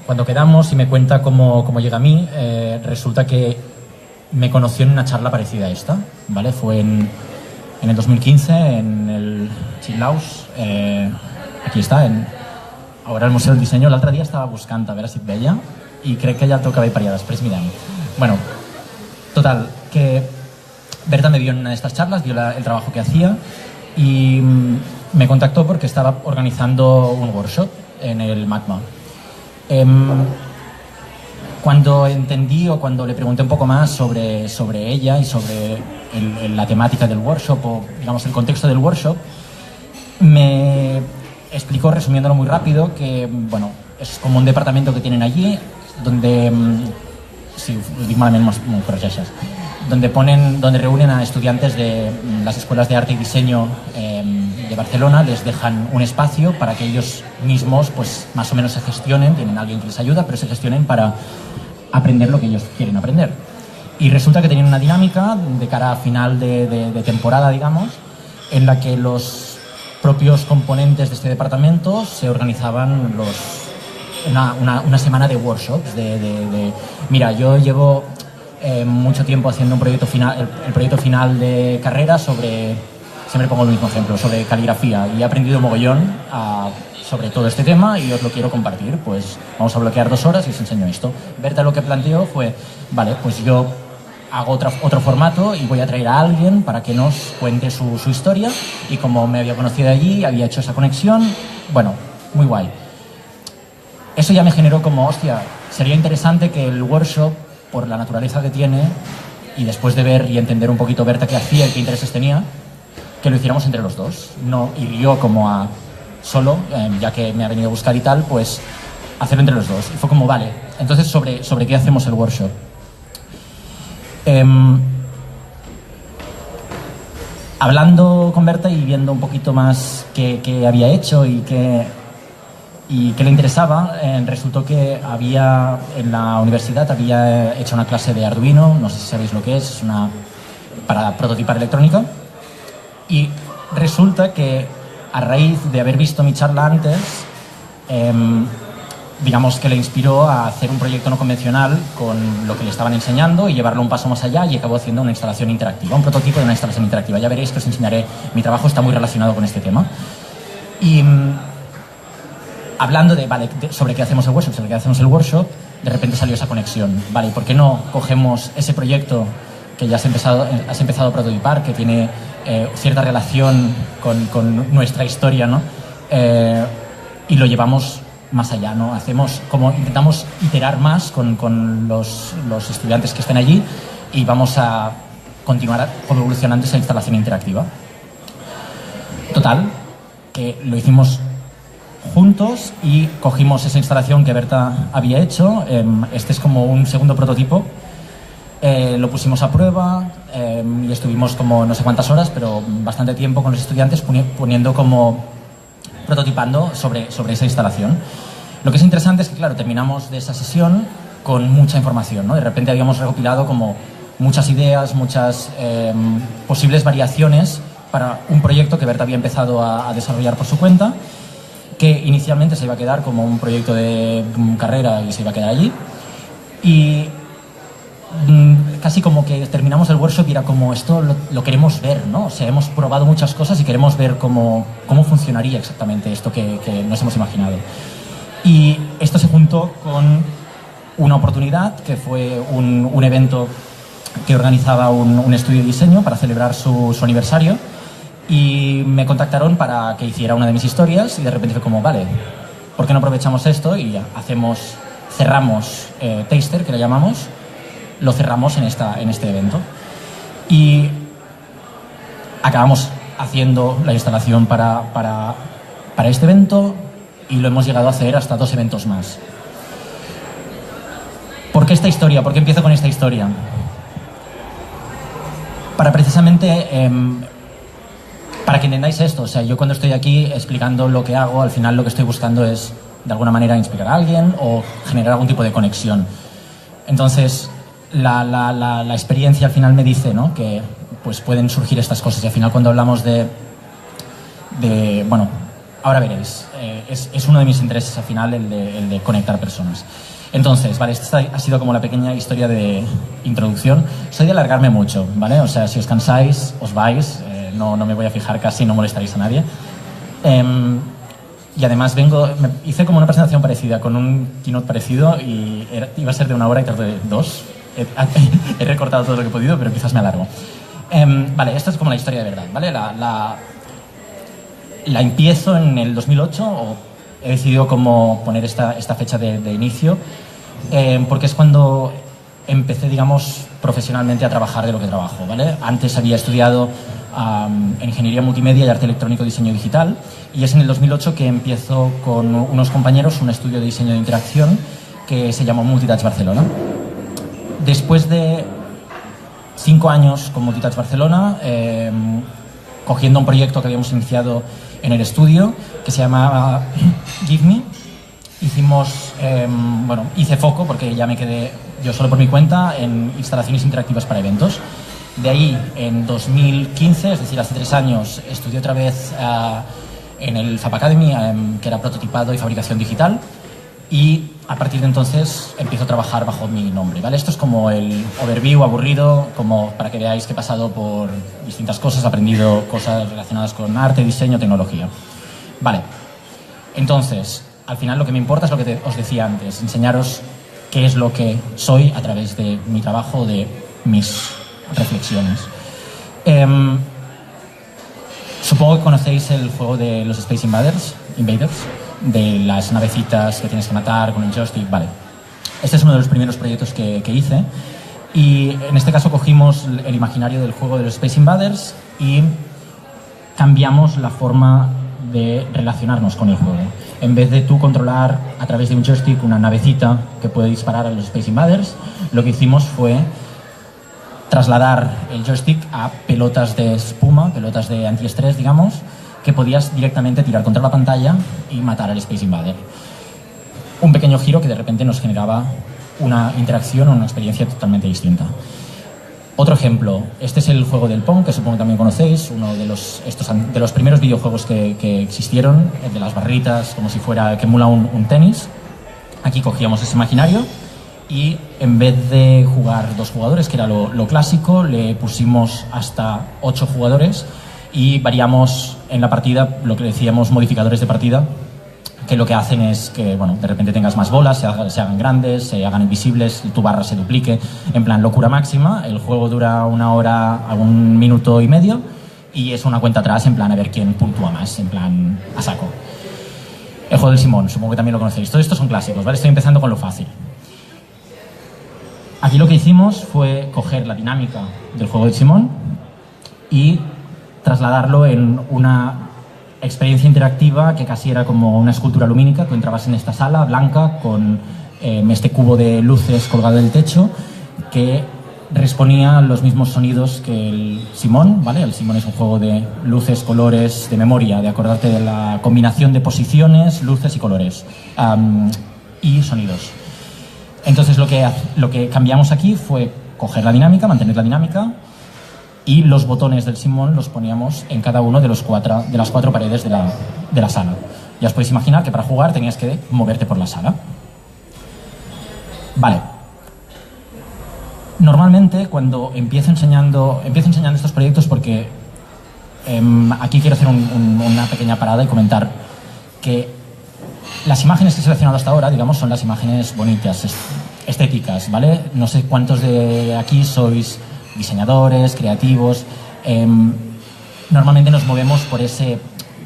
Cuando quedamos y me cuenta cómo llega a mí, resulta que me conoció en una charla parecida a esta, ¿vale? Fue en el 2015, en el Chitlaus, aquí està, ahora el Museu del Diseño. L'altre dia estava buscant a veure si et veia i crec que ja el teu cabell paria, després mirem. Bueno, total, que Berta me vio en una de estas charlas, vio el trabajo que hacía y me contactó porque estaba organizando un workshop en el MACMA. Cuando entendí o cuando le pregunté un poco más sobre ella y sobre la temática del workshop o digamos el contexto del workshop, me explicó, resumiéndolo muy rápido, que bueno, es como un departamento que tienen allí donde, si ho dic malament m'ho corregeixes, donde reúnen a estudiantes de las escuelas de arte y diseño de Barcelona, les dejan un espacio para que ellos mismos pues más o menos se gestionen, tienen a alguien que les ayuda, pero se gestionen para aprender lo que ellos quieren aprender. Y resulta que tenían una dinámica de cara a final de temporada, digamos, en la que los propios componentes de este departamento se organizaban una semana de workshops, mira, yo llevo mucho tiempo haciendo un proyecto final, el proyecto final de carrera sobre, siempre pongo el mismo ejemplo, sobre caligrafía, y he aprendido mogollón sobre todo este tema y os lo quiero compartir. Pues vamos a bloquear 2 horas y os enseño esto. Berta lo que planteó fue, vale, pues yo hago otro formato y voy a traer a alguien para que nos cuente su historia, y como me había conocido allí, había hecho esa conexión, bueno, muy guay. Eso ya me generó como, hostia, sería interesante que el workshop, por la naturaleza que tiene, y después de ver y entender un poquito Berta qué hacía y qué intereses tenía, que lo hiciéramos entre los dos, no ir yo como a solo, ya que me ha venido a buscar y tal, pues hacerlo entre los dos. Y fue como, vale, entonces sobre qué hacemos el workshop. Hablando con Berta y viendo un poquito más qué había hecho y qué le interesaba, resultó que en la universidad había hecho una clase de Arduino, no sé si sabéis lo que es para prototipar electrónica, y resulta que a raíz de haber visto mi charla antes, digamos que le inspiró a hacer un proyecto no convencional con lo que le estaban enseñando y llevarlo un paso más allá, y acabó haciendo una instalación interactiva, un prototipo de una instalación interactiva. Ya veréis que os enseñaré, mi trabajo está muy relacionado con este tema. Y hablando sobre qué hacemos el workshop, de repente salió esa conexión. Vale, ¿por qué no cogemos ese proyecto que ya has empezado a prototipar, que tiene cierta relación con nuestra historia, ¿no? Y lo llevamos más allá, ¿no? Intentamos iterar más con los estudiantes que estén allí, y vamos a continuar evolucionando esa instalación interactiva. Total, que lo hicimos juntos y cogimos esa instalación que Berta había hecho. Este es como un segundo prototipo. Lo pusimos a prueba y estuvimos como no sé cuántas horas, pero bastante tiempo con los estudiantes prototipando sobre esa instalación. Lo que es interesante es que, claro, terminamos de esa sesión con mucha información, ¿no? De repente habíamos recopilado como muchas ideas, muchas posibles variaciones para un proyecto que Berta había empezado a desarrollar por su cuenta, que inicialmente se iba a quedar como un proyecto de carrera y se iba a quedar allí. Y casi como que terminamos el workshop y era como, esto lo queremos ver, ¿no? O sea, hemos probado muchas cosas y queremos ver cómo funcionaría exactamente esto que nos hemos imaginado. Y esto se juntó con una oportunidad, que fue un evento que organizaba un estudio de diseño para celebrar su aniversario, y me contactaron para que hiciera una de mis historias, y de repente fue como, vale, ¿por qué no aprovechamos esto y ya cerramos Taster, que le llamamos, lo cerramos en este evento? Y acabamos haciendo la instalación para este evento, y lo hemos llegado a hacer hasta 2 eventos más. ¿Por qué esta historia? ¿Por qué empiezo con esta historia? Para precisamente para que entendáis esto. O sea, yo cuando estoy aquí explicando lo que hago, al final lo que estoy buscando es de alguna manera inspirar a alguien o generar algún tipo de conexión. Entonces, la experiencia al final me dice, ¿no?, que pues pueden surgir estas cosas, y al final cuando hablamos de bueno, ahora veréis. Es uno de mis intereses al final, el de conectar personas. Entonces, vale, esta ha sido como la pequeña historia de introducción. Soy de alargarme mucho, ¿vale? O sea, si os cansáis, os vais. No me voy a fijar casi, no molestaréis a nadie. Y además hice como una presentación parecida, con un keynote parecido, y iba a ser de 1 hora y tardé 2. He recortado todo lo que he podido, pero quizás me alargo. Vale, esta es como la historia de verdad, ¿vale? La empiezo en el 2008, o he decidido como poner esta fecha de inicio, porque es cuando empecé, digamos, profesionalmente a trabajar de lo que trabajo, ¿vale? Antes había estudiado Ingeniería Multimedia y Arte Electrónico Diseño Digital, y es en el 2008 que empiezo con unos compañeros un estudio de diseño de interacción que se llamó Multitouch Barcelona. Después de 5 años con Multitouch Barcelona, cogiendo un proyecto que habíamos iniciado en el estudio, que se llamaba Give Me, hice foco, porque ya me quedé yo solo por mi cuenta, en instalaciones interactivas para eventos. De ahí, en 2015, es decir, hace 3 años, estudié otra vez en el Fab Academy, que era prototipado y fabricación digital, y a partir de entonces empiezo a trabajar bajo mi nombre, ¿vale? Esto es como el overview aburrido, como para que veáis que he pasado por distintas cosas, he aprendido cosas relacionadas con arte, diseño, tecnología. Vale, entonces, al final lo que me importa es lo que os decía antes, enseñaros qué es lo que soy a través de mi trabajo, de mis reflexiones. Supongo que conocéis el juego de los Space Invaders, de las navecitas que tienes que matar con el joystick. Vale. Este es uno de los primeros proyectos que hice, y en este caso cogimos el imaginario del juego de los Space Invaders y cambiamos la forma de relacionarnos con el juego. En vez de tú controlar a través de un joystick una navecita que puede disparar a los Space Invaders, lo que hicimos fue trasladar el joystick a pelotas de espuma, pelotas de antiestrés, digamos, que podías directamente tirar contra la pantalla y matar al Space Invader. Un pequeño giro que de repente nos generaba una interacción o una experiencia totalmente distinta. Otro ejemplo, este es el juego del Pong, que supongo que también conocéis, uno de los primeros videojuegos que existieron, el de las barritas, como si fuera, que emula un tenis. Aquí cogíamos ese imaginario y en vez de jugar 2 jugadores, que era lo clásico, le pusimos hasta 8 jugadores y variamos en la partida lo que decíamos modificadores de partida, que lo que hacen es que, bueno, de repente tengas más bolas, se hagan grandes, se hagan invisibles, tu barra se duplique, en plan locura máxima. El juego dura 1 hora a 1 minuto y medio y es una cuenta atrás, en plan a ver quién puntúa más, en plan a saco. El juego del Simón, supongo que también lo conocéis. Todos estos son clásicos, ¿vale? Estoy empezando con lo fácil. Aquí lo que hicimos fue coger la dinámica del juego del Simón y trasladarlo en una experiencia interactiva que casi era como una escultura lumínica. Tú entrabas en esta sala blanca con este cubo de luces colgado del techo que respondía a los mismos sonidos que el Simón, ¿vale? El Simón es un juego de luces, colores, de memoria, de acordarte de la combinación de posiciones, luces y colores, y sonidos. Entonces lo que cambiamos aquí fue coger la dinámica, mantener la dinámica, y los botones del Simón los poníamos en cada uno de las 4 paredes de la sala. Ya os podéis imaginar que para jugar tenías que moverte por la sala. Vale. Normalmente cuando empiezo enseñando estos proyectos, porque aquí quiero hacer una pequeña parada y comentar que las imágenes que he seleccionado hasta ahora, digamos, son las imágenes bonitas, estéticas, ¿vale? No sé cuántos de aquí sois diseñadores, creativos. Normalmente nos movemos por ese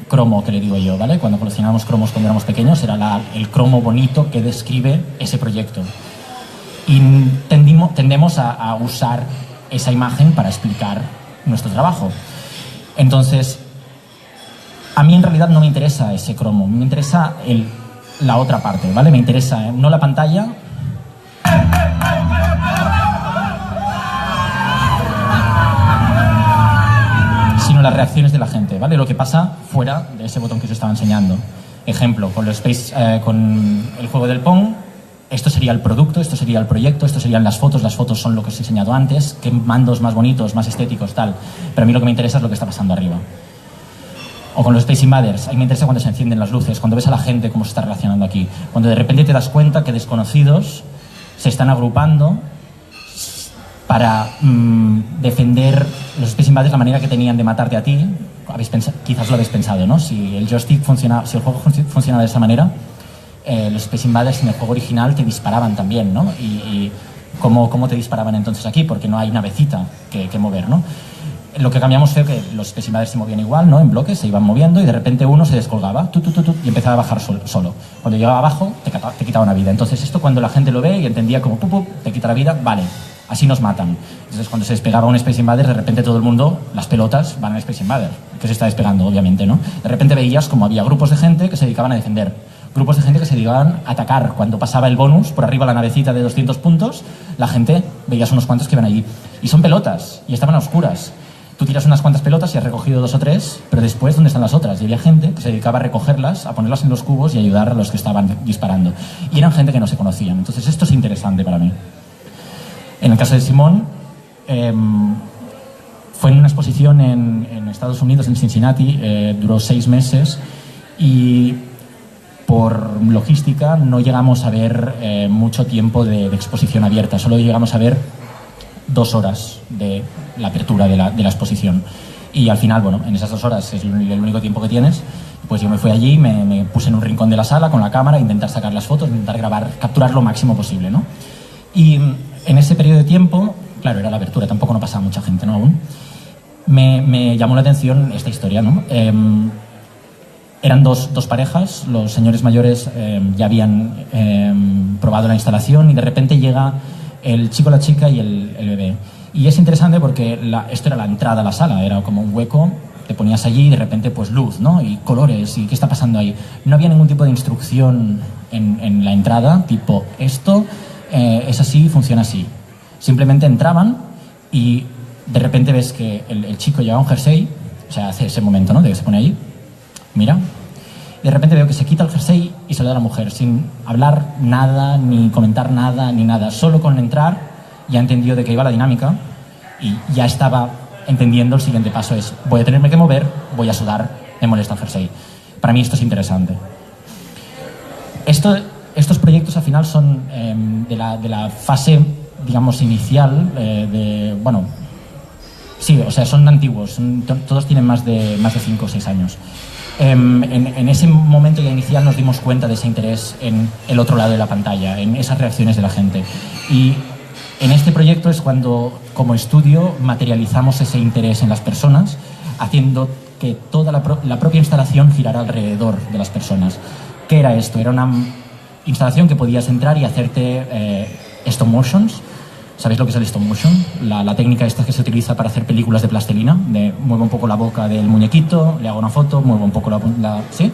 cromo que le digo yo, ¿vale? Cuando coleccionábamos cromos cuando éramos pequeños, era el cromo bonito que describe ese proyecto. Y tendemos a usar esa imagen para explicar nuestro trabajo. Entonces, a mí en realidad no me interesa ese cromo, me interesa la otra parte, ¿vale? Me interesa no la pantalla, sino las reacciones de la gente, ¿vale? Lo que pasa fuera de ese botón que os estaba enseñando. Ejemplo, con el juego del Pong, esto sería el producto, esto sería el proyecto, esto serían las fotos son lo que os he enseñado antes, qué mandos más bonitos, más estéticos, tal. Pero a mí lo que me interesa es lo que está pasando arriba. O con los Space Invaders, a mí me interesa cuando se encienden las luces, cuando ves a la gente cómo se está relacionando aquí, cuando de repente te das cuenta que desconocidos se están agrupando para defender los Space Invaders la manera que tenían de matarte a ti. Quizás lo habéis pensado, ¿no? Si el joystick funciona, si el juego funciona de esa manera, los Space Invaders en el juego original te disparaban también, ¿no? Y ¿cómo te disparaban entonces aquí? Porque no hay navecita que mover, ¿no? Lo que cambiamos fue que los Space Invaders se movían igual, ¿no? En bloques, se iban moviendo y de repente uno se descolgaba y empezaba a bajar solo. Cuando llegaba abajo, te quitaba una vida. Entonces esto cuando la gente lo ve y entendía como te quita la vida, vale, así nos matan. Entonces cuando se despegaba un Space Invader, de repente todo el mundo, las pelotas, van al Space Invader, que se está despegando, obviamente, ¿no? De repente veías como había grupos de gente que se dedicaban a defender, grupos de gente que se dedicaban a atacar. Cuando pasaba el bonus, por arriba la navecita de 200 puntos, la gente, veías unos cuantos que iban allí. Y son pelotas, y estaban a oscuras. Tú tiras unas cuantas pelotas y has recogido 2 o 3, pero después, ¿dónde están las otras? Y había gente que se dedicaba a recogerlas, a ponerlas en los cubos y ayudar a los que estaban disparando. Y eran gente que no se conocían. Entonces esto es interesante para mí. En el caso de Simón, fue en una exposición en Estados Unidos, en Cincinnati, duró 6 meses y por logística no llegamos a ver mucho tiempo de exposición abierta, solo llegamos a ver 2 horas de la apertura de la exposición. Y al final, bueno, en esas 2 horas es el único tiempo que tienes, pues yo me fui allí, me puse en un rincón de la sala con la cámara, intentar sacar las fotos, intentar grabar, capturar lo máximo posible, ¿no? Y en ese periodo de tiempo, claro, era la apertura, tampoco no pasaba mucha gente, ¿no? Aún. Me llamó la atención esta historia, ¿no? Eran dos parejas, los señores mayores ya habían probado la instalación y de repente llega el chico, la chica y el bebé. Y es interesante porque esto era la entrada a la sala, era como un hueco, te ponías allí y de repente pues luz, ¿no? Y colores, y qué está pasando ahí. No había ningún tipo de instrucción en la entrada, tipo esto es así, funciona así. Simplemente entraban y de repente ves que el chico lleva un jersey, o sea, hace ese momento, ¿no? De que se pone allí, mira. De repente veo que se quita el jersey y se lo da a la mujer, sin hablar nada, ni comentar nada, ni nada. Solo con entrar ya entendió de qué iba la dinámica y ya estaba entendiendo el siguiente paso es, voy a tenerme que mover, voy a sudar, me molesta el jersey. Para mí esto es interesante. Estos proyectos al final son de la fase, digamos, inicial bueno, sí, o sea, son antiguos, todos tienen más de 5 o 6 años. En ese momento ya inicial nos dimos cuenta de ese interés en el otro lado de la pantalla, en esas reacciones de la gente. Y en este proyecto es cuando, como estudio, materializamos ese interés en las personas, haciendo que toda la propia instalación girara alrededor de las personas. ¿Qué era esto? Era una instalación que podías entrar y hacerte stop motions. ¿Sabéis lo que es el stop motion? La técnica esta que se utiliza para hacer películas de plastilina, de muevo un poco la boca del muñequito, le hago una foto, muevo un poco ¿sí?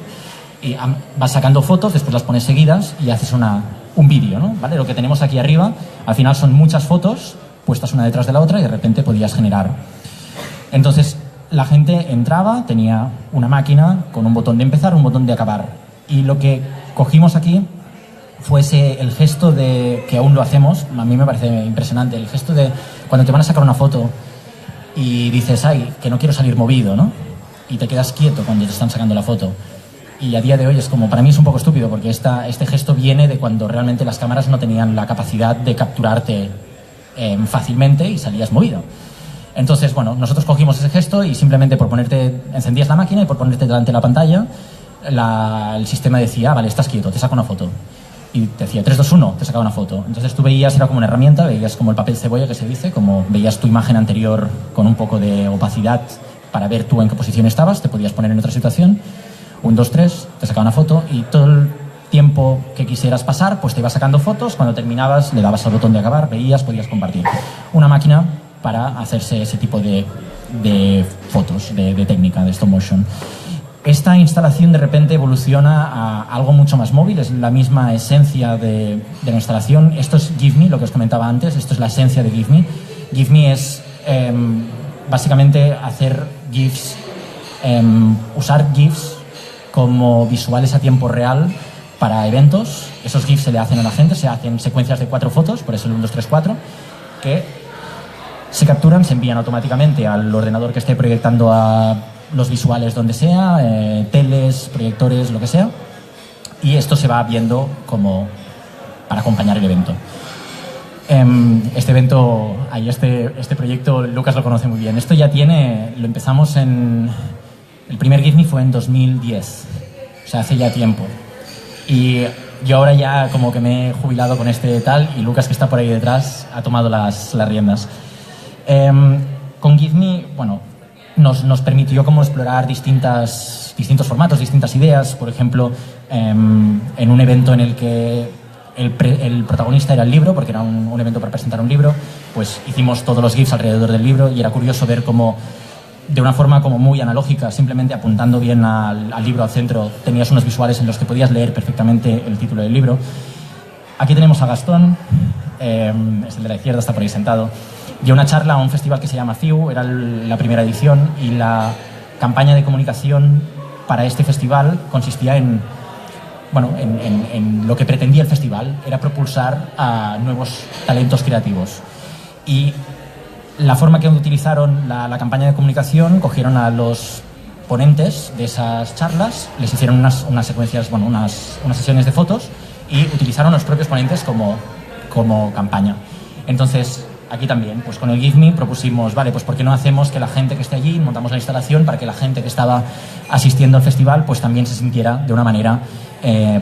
Y vas sacando fotos, después las pones seguidas y haces un vídeo, ¿no? ¿Vale? Lo que tenemos aquí arriba, al final son muchas fotos puestas una detrás de la otra y de repente podías generar. Entonces, la gente entraba, tenía una máquina con un botón de empezar, un botón de acabar. Y lo que cogimos aquí fuese el gesto de, que aún lo hacemos, a mí me parece impresionante, el gesto de cuando te van a sacar una foto y dices, ay, que no quiero salir movido, ¿no? Y te quedas quieto cuando te están sacando la foto. Y a día de hoy es como, para mí es un poco estúpido porque este gesto viene de cuando realmente las cámaras no tenían la capacidad de capturarte fácilmente y salías movido. Entonces, bueno, nosotros cogimos ese gesto y simplemente encendías la máquina y por ponerte delante de la pantalla, el sistema decía, vale, estás quieto, te saco una foto. Y te decía 3, 2, 1, te sacaba una foto. Entonces tú veías, era como una herramienta, veías como el papel cebolla que se dice, como veías tu imagen anterior con un poco de opacidad para ver tú en qué posición estabas, te podías poner en otra situación. 1, 2, 3, te sacaba una foto y todo el tiempo que quisieras pasar, pues te ibas sacando fotos. Cuando terminabas, le dabas al botón de acabar, veías, podías compartir. Una máquina para hacerse ese tipo de fotos, de técnica, de stop motion. Esta instalación de repente evoluciona a algo mucho más móvil, es la misma esencia de la instalación. Esto es Give Me, lo que os comentaba antes, esto es la esencia de Give Me. Give Me es básicamente hacer GIFs, usar GIFs como visuales a tiempo real para eventos. Esos GIFs se le hacen a la gente, se hacen secuencias de 4 fotos, por eso el 1, 2, 3, 4, que se capturan, se envían automáticamente al ordenador que esté proyectando los visuales donde sea, teles, proyectores, lo que sea, y esto se va viendo como para acompañar el evento. Este evento, este proyecto, Lucas lo conoce muy bien. Esto ya lo empezamos el primer Give Me fue en 2010, o sea, hace ya tiempo. Y yo ahora ya como que me he jubilado con este tal, y Lucas, que está por ahí detrás, ha tomado las riendas. Con Give Me, bueno, nos permitió como explorar distintos formatos, distintas ideas. Por ejemplo, en un evento en el que el protagonista era el libro, porque era un evento para presentar un libro, pues hicimos todos los GIFs alrededor del libro, y era curioso ver cómo, de una forma como muy analógica, simplemente apuntando bien al libro al centro, tenías unos visuales en los que podías leer perfectamente el título del libro. Aquí tenemos a Gastón, es el de la izquierda, está por ahí sentado. Dio una charla a un festival que se llama CIU, era la primera edición, y la campaña de comunicación para este festival consistía en lo que pretendía el festival, era propulsar a nuevos talentos creativos. Y la forma que utilizaron la campaña de comunicación, cogieron a los ponentes de esas charlas, les hicieron unas secuencias, unas sesiones de fotos, y utilizaron a los propios ponentes como campaña. Entonces, aquí también, pues con el Give Me propusimos, vale, pues ¿por qué no hacemos que la gente que esté allí, montamos la instalación para que la gente que estaba asistiendo al festival pues también se sintiera de una manera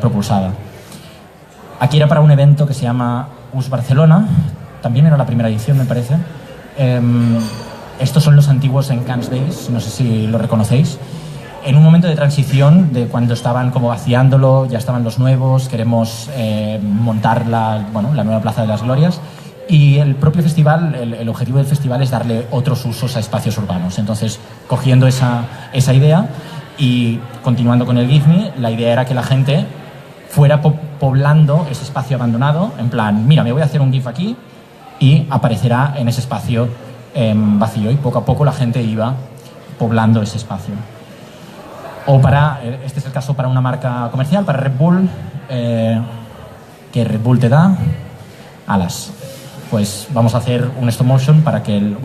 propulsada? Aquí era para un evento que se llama US Barcelona, también era la primera edición, me parece. Estos son los antiguos Enhanced Days, no sé si lo reconocéis. En un momento de transición, de cuando estaban como vaciándolo, ya estaban los nuevos, queremos montar la nueva Plaza de las Glorias. Y el propio festival, el objetivo del festival es darle otros usos a espacios urbanos. Entonces, cogiendo esa idea y continuando con el Give Me, la idea era que la gente fuera poblando ese espacio abandonado, en plan, mira, me voy a hacer un GIF aquí, y aparecerá en ese espacio vacío, y poco a poco la gente iba poblando ese espacio. O este es el caso para una marca comercial, para Red Bull, que Red Bull te da alas. Pues vamos a hacer un stop motion para que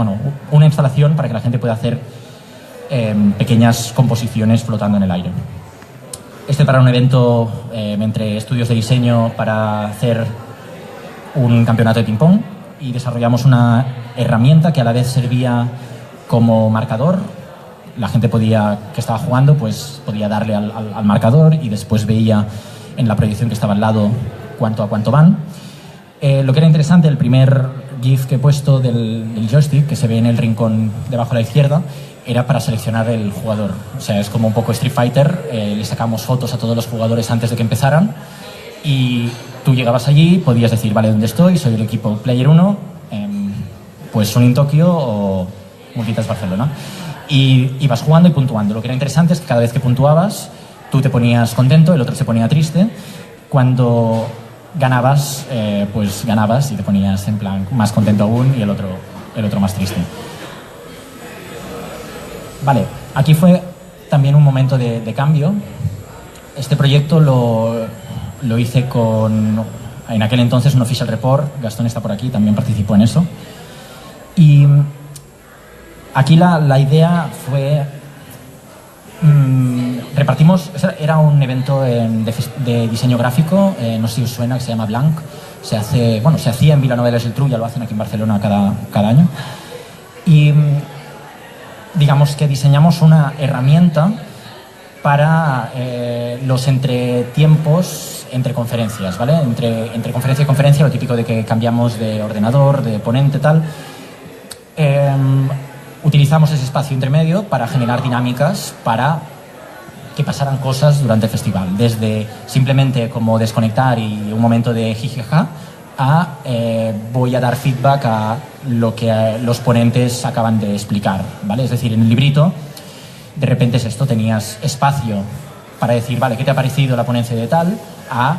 una instalación para que la gente pueda hacer pequeñas composiciones flotando en el aire. Este para un evento entre estudios de diseño para hacer un campeonato de ping-pong, y desarrollamos una herramienta que a la vez servía como marcador. La gente que estaba jugando, pues podía darle al marcador, y después veía en la proyección que estaba al lado cuánto a cuánto van. Lo que era interesante, el primer GIF que he puesto del joystick, que se ve en el rincón debajo a la izquierda, era para seleccionar el jugador. O sea, es como un poco Street Fighter, le sacamos fotos a todos los jugadores antes de que empezaran, y tú llegabas allí, podías decir, vale, ¿dónde estoy? Soy el equipo Player 1, pues Sony Tokio o Multitas Barcelona. Y ibas jugando y puntuando. Lo que era interesante es que cada vez que puntuabas, tú te ponías contento, el otro se ponía triste. Cuando ganabas, pues ganabas y te ponías en plan más contento aún, y el otro más triste. Vale, aquí fue también un momento de cambio. Este proyecto lo hice en aquel entonces, un Official Report. Gastón está por aquí, también participó en eso. Y aquí la idea fue repartimos, era un evento de diseño gráfico, no sé si os suena, que se llama Blanc. Se hacía en Vilanova de la Geltrú, ya lo hacen aquí en Barcelona cada año. Y digamos que diseñamos una herramienta para los entretiempos entre conferencias, ¿vale? Entre conferencia y conferencia, lo típico de que cambiamos de ordenador, de ponente, tal. Utilizamos ese espacio intermedio para generar dinámicas para que pasaran cosas durante el festival, desde simplemente como desconectar y un momento de jijijaja a voy a dar feedback a lo que los ponentes acaban de explicar, ¿vale? Es decir, en el librito de repente es esto, tenías espacio para decir, vale, ¿qué te ha parecido la ponencia de tal? A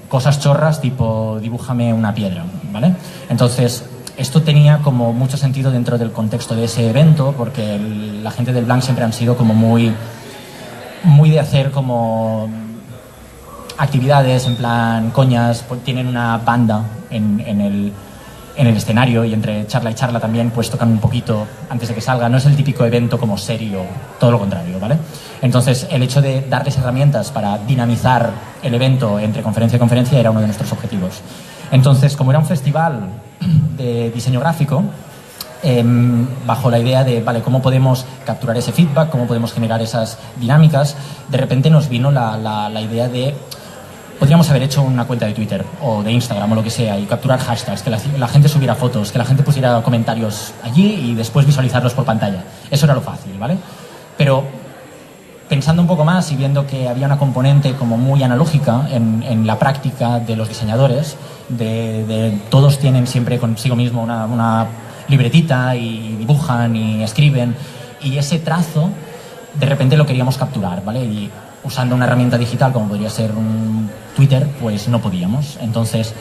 cosas chorras tipo dibújame una piedra, ¿vale? Entonces esto tenía como mucho sentido dentro del contexto de ese evento, porque la gente del Blanc siempre han sido como muy de hacer como actividades en plan coñas, tienen una banda en en el escenario y entre charla y charla también pues tocan un poquito antes de que salga. No es el típico evento como serio, todo lo contrario, ¿vale? Entonces, el hecho de darles herramientas para dinamizar el evento entre conferencia y conferencia era uno de nuestros objetivos. Entonces, como era un festival de diseño gráfico, bajo la idea de, vale, ¿cómo podemos capturar ese feedback? ¿Cómo podemos generar esas dinámicas? De repente nos vino la idea de, podríamos haber hecho una cuenta de Twitter o de Instagram o lo que sea y capturar hashtags, que la gente subiera fotos, que la gente pusiera comentarios allí y después visualizarlos por pantalla. Eso era lo fácil, ¿vale? Pero pensando un poco más y viendo que había una componente como muy analógica en la práctica de los diseñadores, de todos tienen siempre consigo mismo una libretita y dibujan y escriben, y ese trazo de repente lo queríamos capturar, ¿vale? Y usando una herramienta digital como podría ser un Twitter, pues no podíamos. Entonces,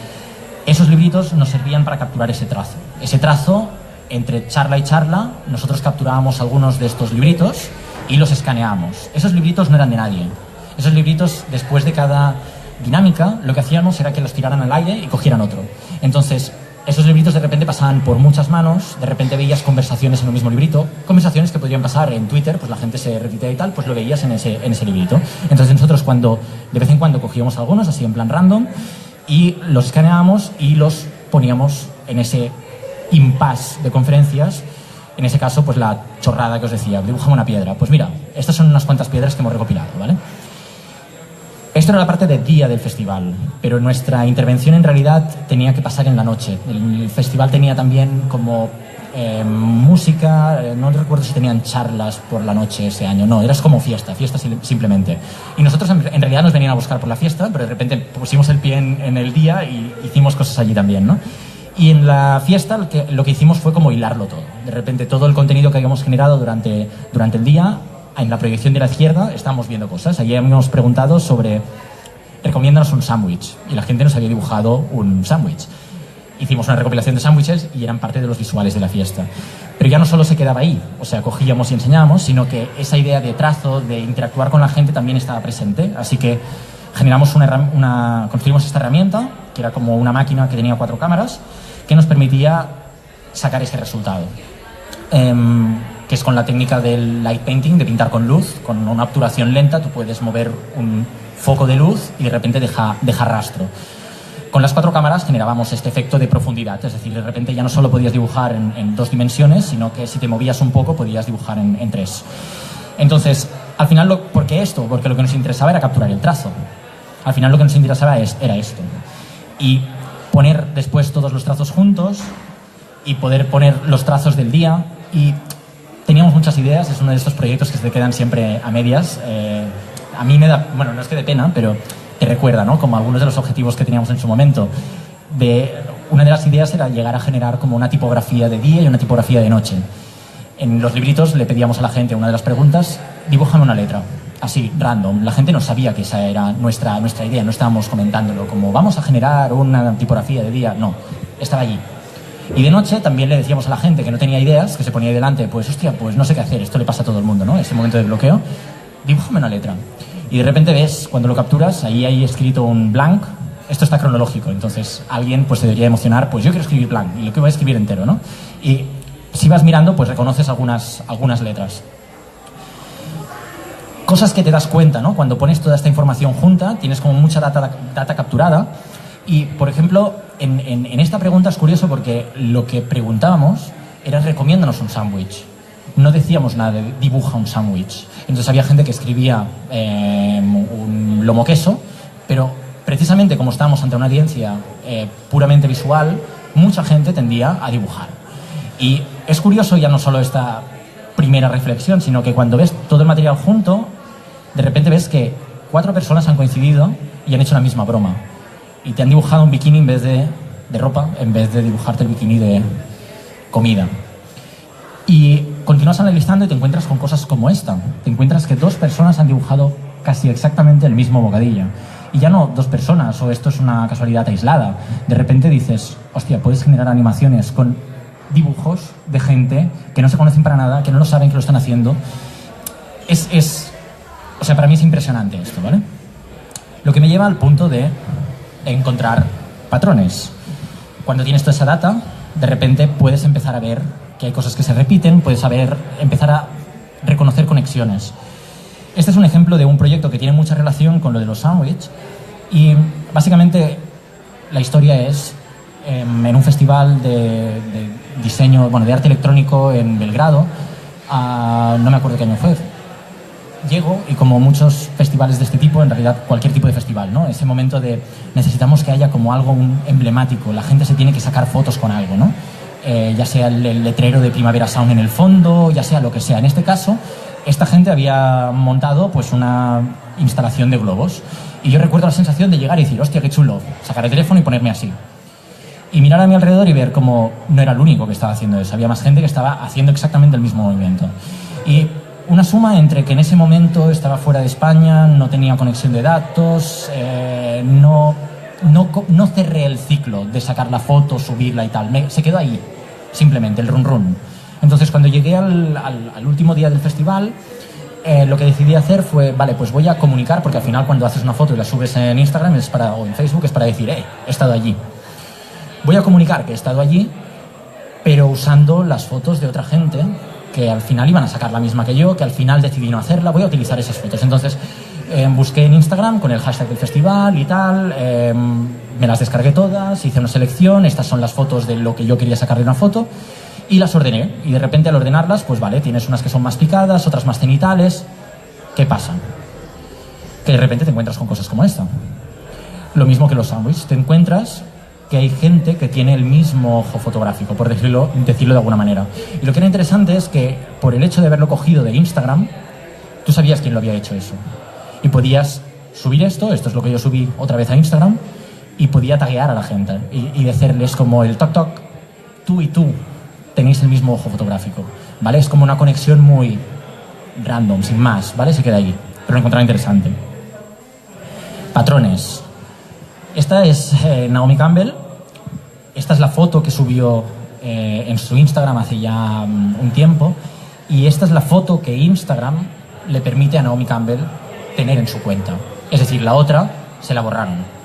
esos libritos nos servían para capturar ese trazo. Ese trazo, entre charla y charla, nosotros capturábamos algunos de estos libritos y los escaneábamos. Esos libritos no eran de nadie. Esos libritos, después de cada dinámica, lo que hacíamos era que los tiraran al aire y cogieran otro. Entonces, esos libritos de repente pasaban por muchas manos, de repente veías conversaciones en un mismo librito, conversaciones que podrían pasar en Twitter, pues la gente se retuitea y tal, pues lo veías en ese librito. Entonces nosotros de vez en cuando cogíamos algunos, así en plan random, y los escaneábamos y los poníamos en ese impasse de conferencias. En ese caso, pues la chorrada que os decía, dibujamos una piedra. Pues mira, estas son unas cuantas piedras que hemos recopilado, ¿vale? Esto era la parte de día del festival, pero nuestra intervención en realidad tenía que pasar en la noche. El festival tenía también como música, no recuerdo si tenían charlas por la noche ese año, no, era como fiesta simplemente. Y nosotros en realidad nos venían a buscar por la fiesta, pero de repente pusimos el pie en el día y hicimos cosas allí también, ¿no? Y en la fiesta lo que hicimos fue como hilarlo todo. De repente todo el contenido que habíamos generado durante el día, en la proyección de la izquierda estábamos viendo cosas. Allí habíamos preguntado sobre, recomiéndanos un sándwich, y la gente nos había dibujado un sándwich. Hicimos una recopilación de sándwiches y eran parte de los visuales de la fiesta. Pero ya no solo se quedaba ahí, o sea, cogíamos y enseñábamos, sino que esa idea de trazo, de interactuar con la gente también estaba presente. Así que construimos esta herramienta, que era como una máquina que tenía 4 cámaras, que nos permitía sacar ese resultado. Que es con la técnica del light painting, de pintar con luz, con una obturación lenta, tú puedes mover un foco de luz y de repente deja rastro. Con las 4 cámaras generábamos este efecto de profundidad, es decir, de repente ya no solo podías dibujar en 2 dimensiones, sino que si te movías un poco podías dibujar en 3. Entonces, al final, ¿por qué esto? Porque lo que nos interesaba era capturar el trazo. Al final lo que nos interesaba era esto. Y poner después todos los trazos juntos y poder poner los trazos del día. Y teníamos muchas ideas, es uno de estos proyectos que se te quedan siempre a medias. A mí me da, bueno, no es que de pena, pero te recuerda, ¿no? Como algunos de los objetivos que teníamos en su momento. Una de las ideas era llegar a generar como una tipografía de día y una tipografía de noche. En los libritos le pedíamos a la gente una de las preguntas, dibújame una letra, así, random. La gente no sabía que esa era nuestra idea, no estábamos comentándolo como vamos a generar una tipografía de día, no, estaba allí. Y de noche también le decíamos a la gente que no tenía ideas, que se ponía ahí delante, pues hostia, pues no sé qué hacer, esto le pasa a todo el mundo, ¿no? Ese momento de bloqueo, dibújame una letra. Y de repente ves, cuando lo capturas, ahí hay escrito un blank, esto está cronológico, entonces alguien pues se debería emocionar, pues yo quiero escribir blank, y lo que voy a escribir entero, ¿no? Y si vas mirando, pues reconoces algunas letras. Cosas que te das cuenta, ¿no? Cuando pones toda esta información junta, tienes como mucha data capturada. Y, por ejemplo, en esta pregunta es curioso porque lo que preguntábamos era recomiéndanos un sándwich. No decíamos nada de dibuja un sándwich. Entonces había gente que escribía un lomo queso, pero precisamente como estábamos ante una audiencia puramente visual, mucha gente tendía a dibujar. Y es curioso ya no solo esta primera reflexión, sino que cuando ves todo el material junto, de repente ves que 4 personas han coincidido y han hecho la misma broma. Y te han dibujado un bikini en vez de ropa, en vez de dibujarte el bikini de comida. Y continúas analizando y te encuentras con cosas como esta. Te encuentras que 2 personas han dibujado casi exactamente el mismo bocadillo. Y ya no 2 personas, o esto es una casualidad aislada. De repente dices, hostia, puedes generar animaciones con dibujos de gente que no se conocen para nada, que no lo saben que lo están haciendo. O sea, para mí es impresionante esto, ¿vale? Lo que me lleva al punto de encontrar patrones. Cuando tienes toda esa data, de repente puedes empezar a ver que hay cosas que se repiten, puedes empezar a reconocer conexiones. Este es un ejemplo de un proyecto que tiene mucha relación con lo de los sándwiches y básicamente la historia es en un festival de diseño, bueno, de arte electrónico en Belgrado, no me acuerdo qué año fue. Llego y como muchos festivales de este tipo, en realidad cualquier tipo de festival, ¿no? Ese momento de necesitamos que haya como algo emblemático, la gente se tiene que sacar fotos con algo, ¿no? Ya sea el letrero de Primavera Sound en el fondo, ya sea lo que sea. En este caso, esta gente había montado pues una instalación de globos y yo recuerdo la sensación de llegar y decir, hostia, qué chulo, sacar el teléfono y ponerme así. Y mirar a mi alrededor y ver cómo no era el único que estaba haciendo eso, había más gente que estaba haciendo exactamente el mismo movimiento. Y una suma entre que en ese momento estaba fuera de España, no tenía conexión de datos, no cerré el ciclo de sacar la foto, subirla y tal. Se quedó ahí, simplemente, el run run. Entonces, cuando llegué al último día del festival, lo que decidí hacer fue, vale, pues voy a comunicar, porque al final cuando haces una foto y la subes en Instagram o en Facebook es para decir, he estado allí. Voy a comunicar que he estado allí, pero usando las fotos de otra gente que al final iban a sacar la misma que yo, que al final decidí no hacerla, voy a utilizar esas fotos. Entonces busqué en Instagram con el hashtag del festival y tal, me las descargué todas, hice una selección, estas son las fotos de lo que yo quería sacar de una foto y las ordené. Y de repente al ordenarlas, pues vale, tienes unas que son más picadas, otras más cenitales. ¿Qué pasa? Que de repente te encuentras con cosas como esta. Lo mismo que los sándwiches, te encuentras que hay gente que tiene el mismo ojo fotográfico, por decirlo de alguna manera. Y lo que era interesante es que por el hecho de haberlo cogido de Instagram, tú sabías quién lo había hecho eso. Y podías subir esto es lo que yo subí otra vez a Instagram, y podía taguear a la gente y decirles como el toc toc, tú y tú tenéis el mismo ojo fotográfico, ¿vale? Es como una conexión muy random, sin más, ¿vale? Se queda ahí, pero lo encontraba interesante. Patrones. Esta es Naomi Campbell. Esta es la foto que subió en su Instagram hace ya un tiempo. Y esta es la foto que Instagram le permite a Naomi Campbell tener en su cuenta. Es decir, la otra se la borraron.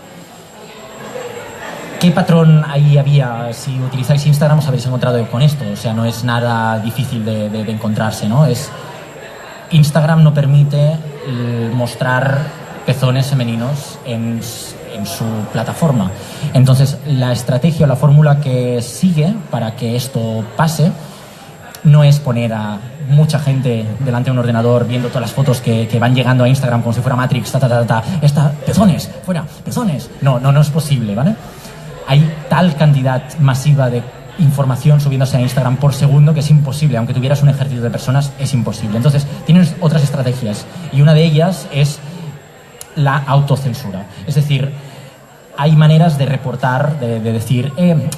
¿Qué patrón ahí había? Si utilizáis Instagram os habéis encontrado con esto. O sea, no es nada difícil de encontrarse, ¿no? Instagram no permite mostrar pezones femeninos en su plataforma. Entonces, la estrategia o la fórmula que sigue para que esto pase no es poner a mucha gente delante de un ordenador viendo todas las fotos que van llegando a Instagram como si fuera Matrix, pezones, fuera, pezones. No es posible, ¿vale? Hay tal cantidad masiva de información subiéndose a Instagram por segundo que es imposible, aunque tuvieras un ejército de personas, es imposible. Entonces, tienes otras estrategias y una de ellas es la autocensura. Es decir, hay maneras de reportar, de decir,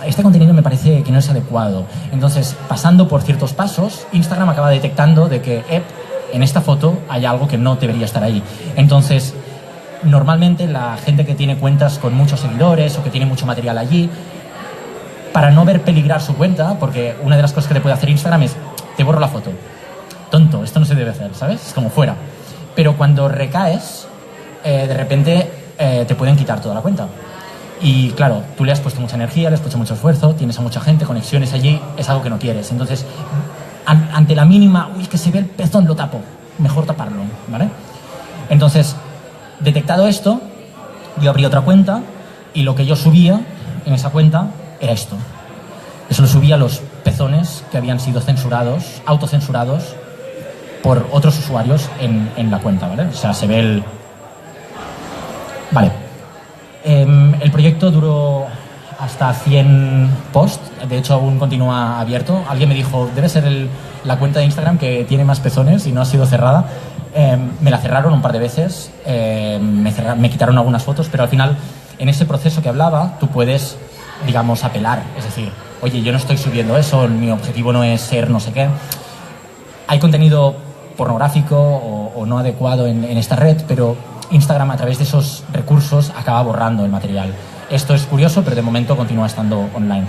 este contenido me parece que no es adecuado. Entonces, pasando por ciertos pasos, Instagram acaba detectando de que en esta foto hay algo que no debería estar ahí. Entonces, normalmente la gente que tiene cuentas con muchos seguidores o que tiene mucho material allí, para no ver peligrar su cuenta, porque una de las cosas que te puede hacer Instagram es, te borro la foto. Tonto, esto no se debe hacer, ¿sabes? Es como fuera. Pero cuando recaes, de repente te pueden quitar toda la cuenta. Y claro, tú le has puesto mucha energía, le has puesto mucho esfuerzo, tienes a mucha gente, conexiones allí, es algo que no quieres. Entonces, ante la mínima, uy, que se ve el pezón, lo tapo. Mejor taparlo, ¿vale? Entonces, detectado esto, yo abrí otra cuenta y lo que yo subía en esa cuenta era esto. Eso lo subía a los pezones que habían sido censurados, autocensurados por otros usuarios en la cuenta, ¿vale? O sea, se ve el... Vale. El proyecto duró hasta 100 posts, de hecho aún continúa abierto. Alguien me dijo, debe ser la cuenta de Instagram que tiene más pezones y no ha sido cerrada. Me la cerraron un par de veces, me quitaron algunas fotos, pero al final, en ese proceso que hablaba, tú puedes, digamos, apelar. Es decir, oye, yo no estoy subiendo eso, mi objetivo no es ser no sé qué. Hay contenido pornográfico o no adecuado en esta red, pero Instagram a través de esos recursos acaba borrando el material. Esto es curioso, pero de momento continúa estando online.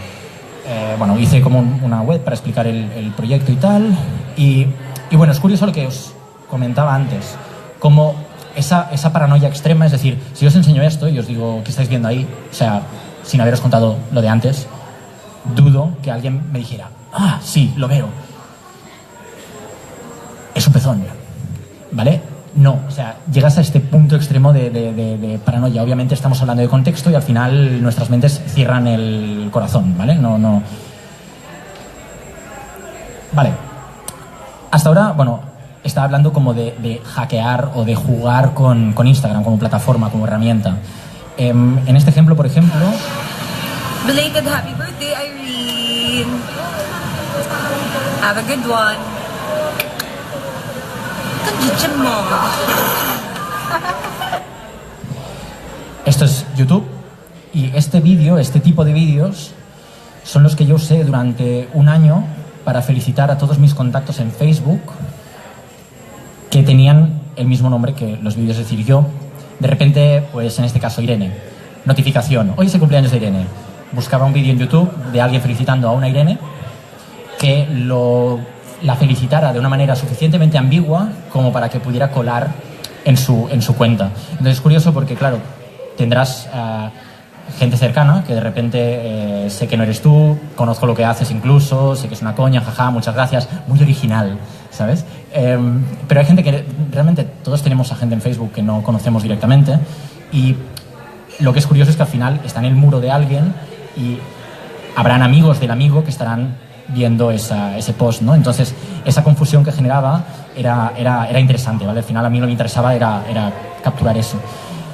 Bueno, hice como una web para explicar el proyecto y tal. Y bueno, es curioso lo que os comentaba antes, como esa paranoia extrema, es decir, si os enseño esto y os digo que estáis viendo ahí, o sea, sin haberos contado lo de antes, dudo que alguien me dijera, ah, sí, lo veo. Es un pezón, ¿vale? No, o sea, llegas a este punto extremo de paranoia. Obviamente estamos hablando de contexto y al final nuestras mentes cierran el corazón, ¿vale? No. Vale. Hasta ahora, bueno, estaba hablando como de hackear o de jugar con Instagram como plataforma, como herramienta. En este ejemplo, por ejemplo... Belated happy birthday, Irene! Have a good one. Esto es YouTube y este tipo de vídeos son los que yo usé durante un año para felicitar a todos mis contactos en Facebook que tenían el mismo nombre que los vídeos, es decir, yo, de repente, pues en este caso Irene, notificación, hoy es el cumpleaños de Irene, buscaba un vídeo en YouTube de alguien felicitando a una Irene que la felicitara de una manera suficientemente ambigua como para que pudiera colar en su cuenta. Entonces es curioso porque, claro, tendrás gente cercana que de repente sé que no eres tú, conozco lo que haces incluso, sé que es una coña, jaja, muchas gracias, muy original, ¿sabes? Pero hay gente que realmente, todos tenemos a gente en Facebook que no conocemos directamente y lo que es curioso es que al final está en el muro de alguien y habrán amigos del amigo que estarán viendo ese post, ¿no? Entonces, esa confusión que generaba era interesante, ¿vale? Al final a mí lo que me interesaba era capturar eso.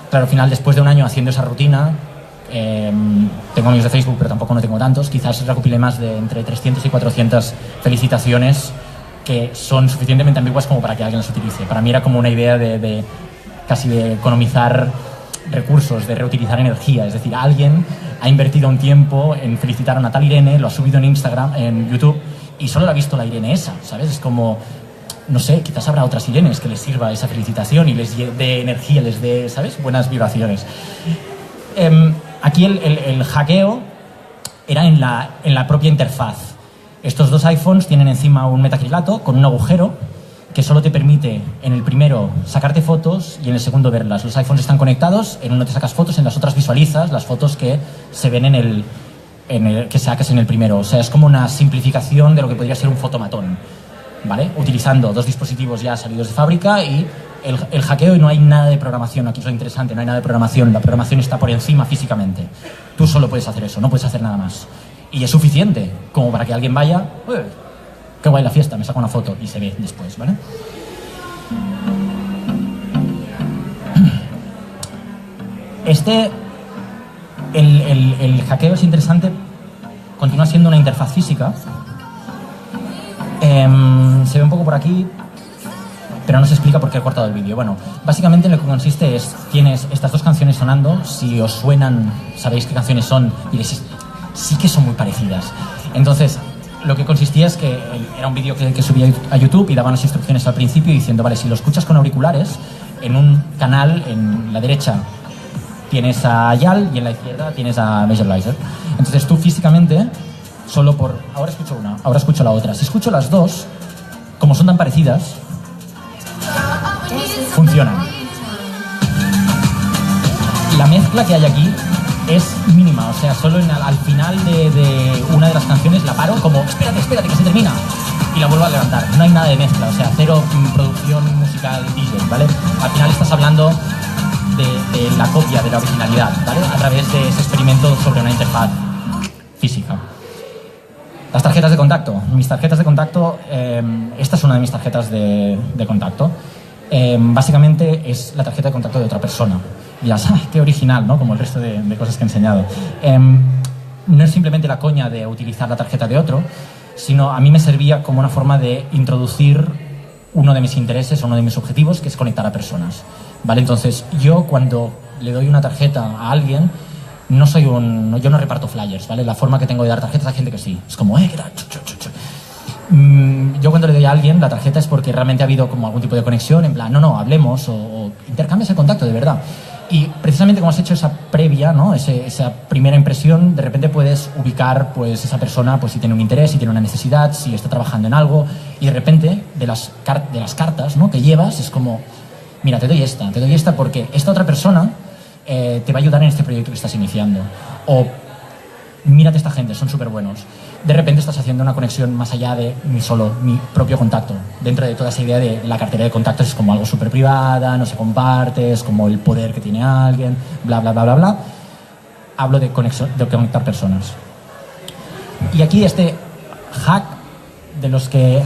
Claro, al final, después de un año haciendo esa rutina, tengo amigos de Facebook, pero tampoco no tengo tantos, quizás recopilé más de entre 300 y 400 felicitaciones que son suficientemente ambiguas como para que alguien las utilice. Para mí era como una idea casi de economizar recursos, de reutilizar energía, es decir, alguien ha invertido un tiempo en felicitar a una tal Irene, lo ha subido en Instagram, en YouTube, y solo la ha visto la Irene esa, ¿sabes? Es como, no sé, quizás habrá otras Irenes que les sirva esa felicitación y les dé energía, les dé, ¿sabes?, buenas vibraciones. Aquí el hackeo era en la propia interfaz. Estos dos iPhones tienen encima un metacrilato con un agujero que solo te permite en el primero sacarte fotos y en el segundo verlas. Los iPhones están conectados, en uno te sacas fotos, en las otras visualizas las fotos que se ven en el que sacas en el primero. O sea, es como una simplificación de lo que podría ser un fotomatón, ¿vale? Utilizando dos dispositivos ya salidos de fábrica y el hackeo, y no hay nada de programación, aquí es lo interesante, no hay nada de programación, la programación está por encima físicamente. Tú solo puedes hacer eso, no puedes hacer nada más. Y es suficiente como para que alguien vaya, qué guay la fiesta, me saco una foto y se ve después, ¿vale? El hackeo es interesante, continúa siendo una interfaz física. Se ve un poco por aquí, pero no se explica por qué he cortado el vídeo. Bueno, básicamente en lo que consiste es, tienes estas dos canciones sonando, si os suenan, sabéis qué canciones son, y diréis, sí que son muy parecidas. Entonces, lo que consistía es que era un vídeo que subía a YouTube y daban las instrucciones al principio diciendo, vale, si lo escuchas con auriculares, en un canal, en la derecha tienes a YAL y en la izquierda tienes a Majorlizer. Entonces tú físicamente, solo por... Ahora escucho una, ahora escucho la otra. Si escucho las dos, como son tan parecidas, funcionan. La mezcla que hay aquí es mínima, o sea, solo al final de una de las canciones la paro como, espérate, que se termina, y la vuelvo a levantar. No hay nada de mezcla, o sea, cero producción musical DJ, ¿vale? Al final estás hablando de la copia de la originalidad, ¿vale? A través de ese experimento sobre una interfaz física. Las tarjetas de contacto. Mis tarjetas de contacto, esta es una de mis tarjetas de contacto. Básicamente es la tarjeta de contacto de otra persona. Y dirás, ¡ay, qué original!, ¿no? Como el resto de cosas que he enseñado. No es simplemente la coña de utilizar la tarjeta de otro, sino a mí me servía como una forma de introducir uno de mis intereses, uno de mis objetivos, que es conectar a personas, ¿vale? Entonces, yo cuando le doy una tarjeta a alguien, yo no reparto flyers, ¿vale? La forma que tengo de dar tarjetas a gente que sí. Es como, ¿qué tal? Yo cuando le doy a alguien la tarjeta es porque realmente ha habido como algún tipo de conexión, en plan, no, hablemos o intercambias el contacto de verdad. Y precisamente como has hecho esa previa, ¿no? Esa primera impresión, de repente puedes ubicar, pues, esa persona, pues, si tiene un interés, si tiene una necesidad, si está trabajando en algo, y de repente de las cartas, ¿no?, que llevas, es como, mira, te doy esta porque esta otra persona te va a ayudar en este proyecto que estás iniciando. O mírate esta gente, son súper buenos. De repente estás haciendo una conexión más allá de mi propio contacto. Dentro de toda esa idea de la cartera de contactos es como algo súper privada, no se comparte, es como el poder que tiene alguien, bla, bla, bla, bla, bla. Hablo de conectar personas. Y aquí este hack de los que...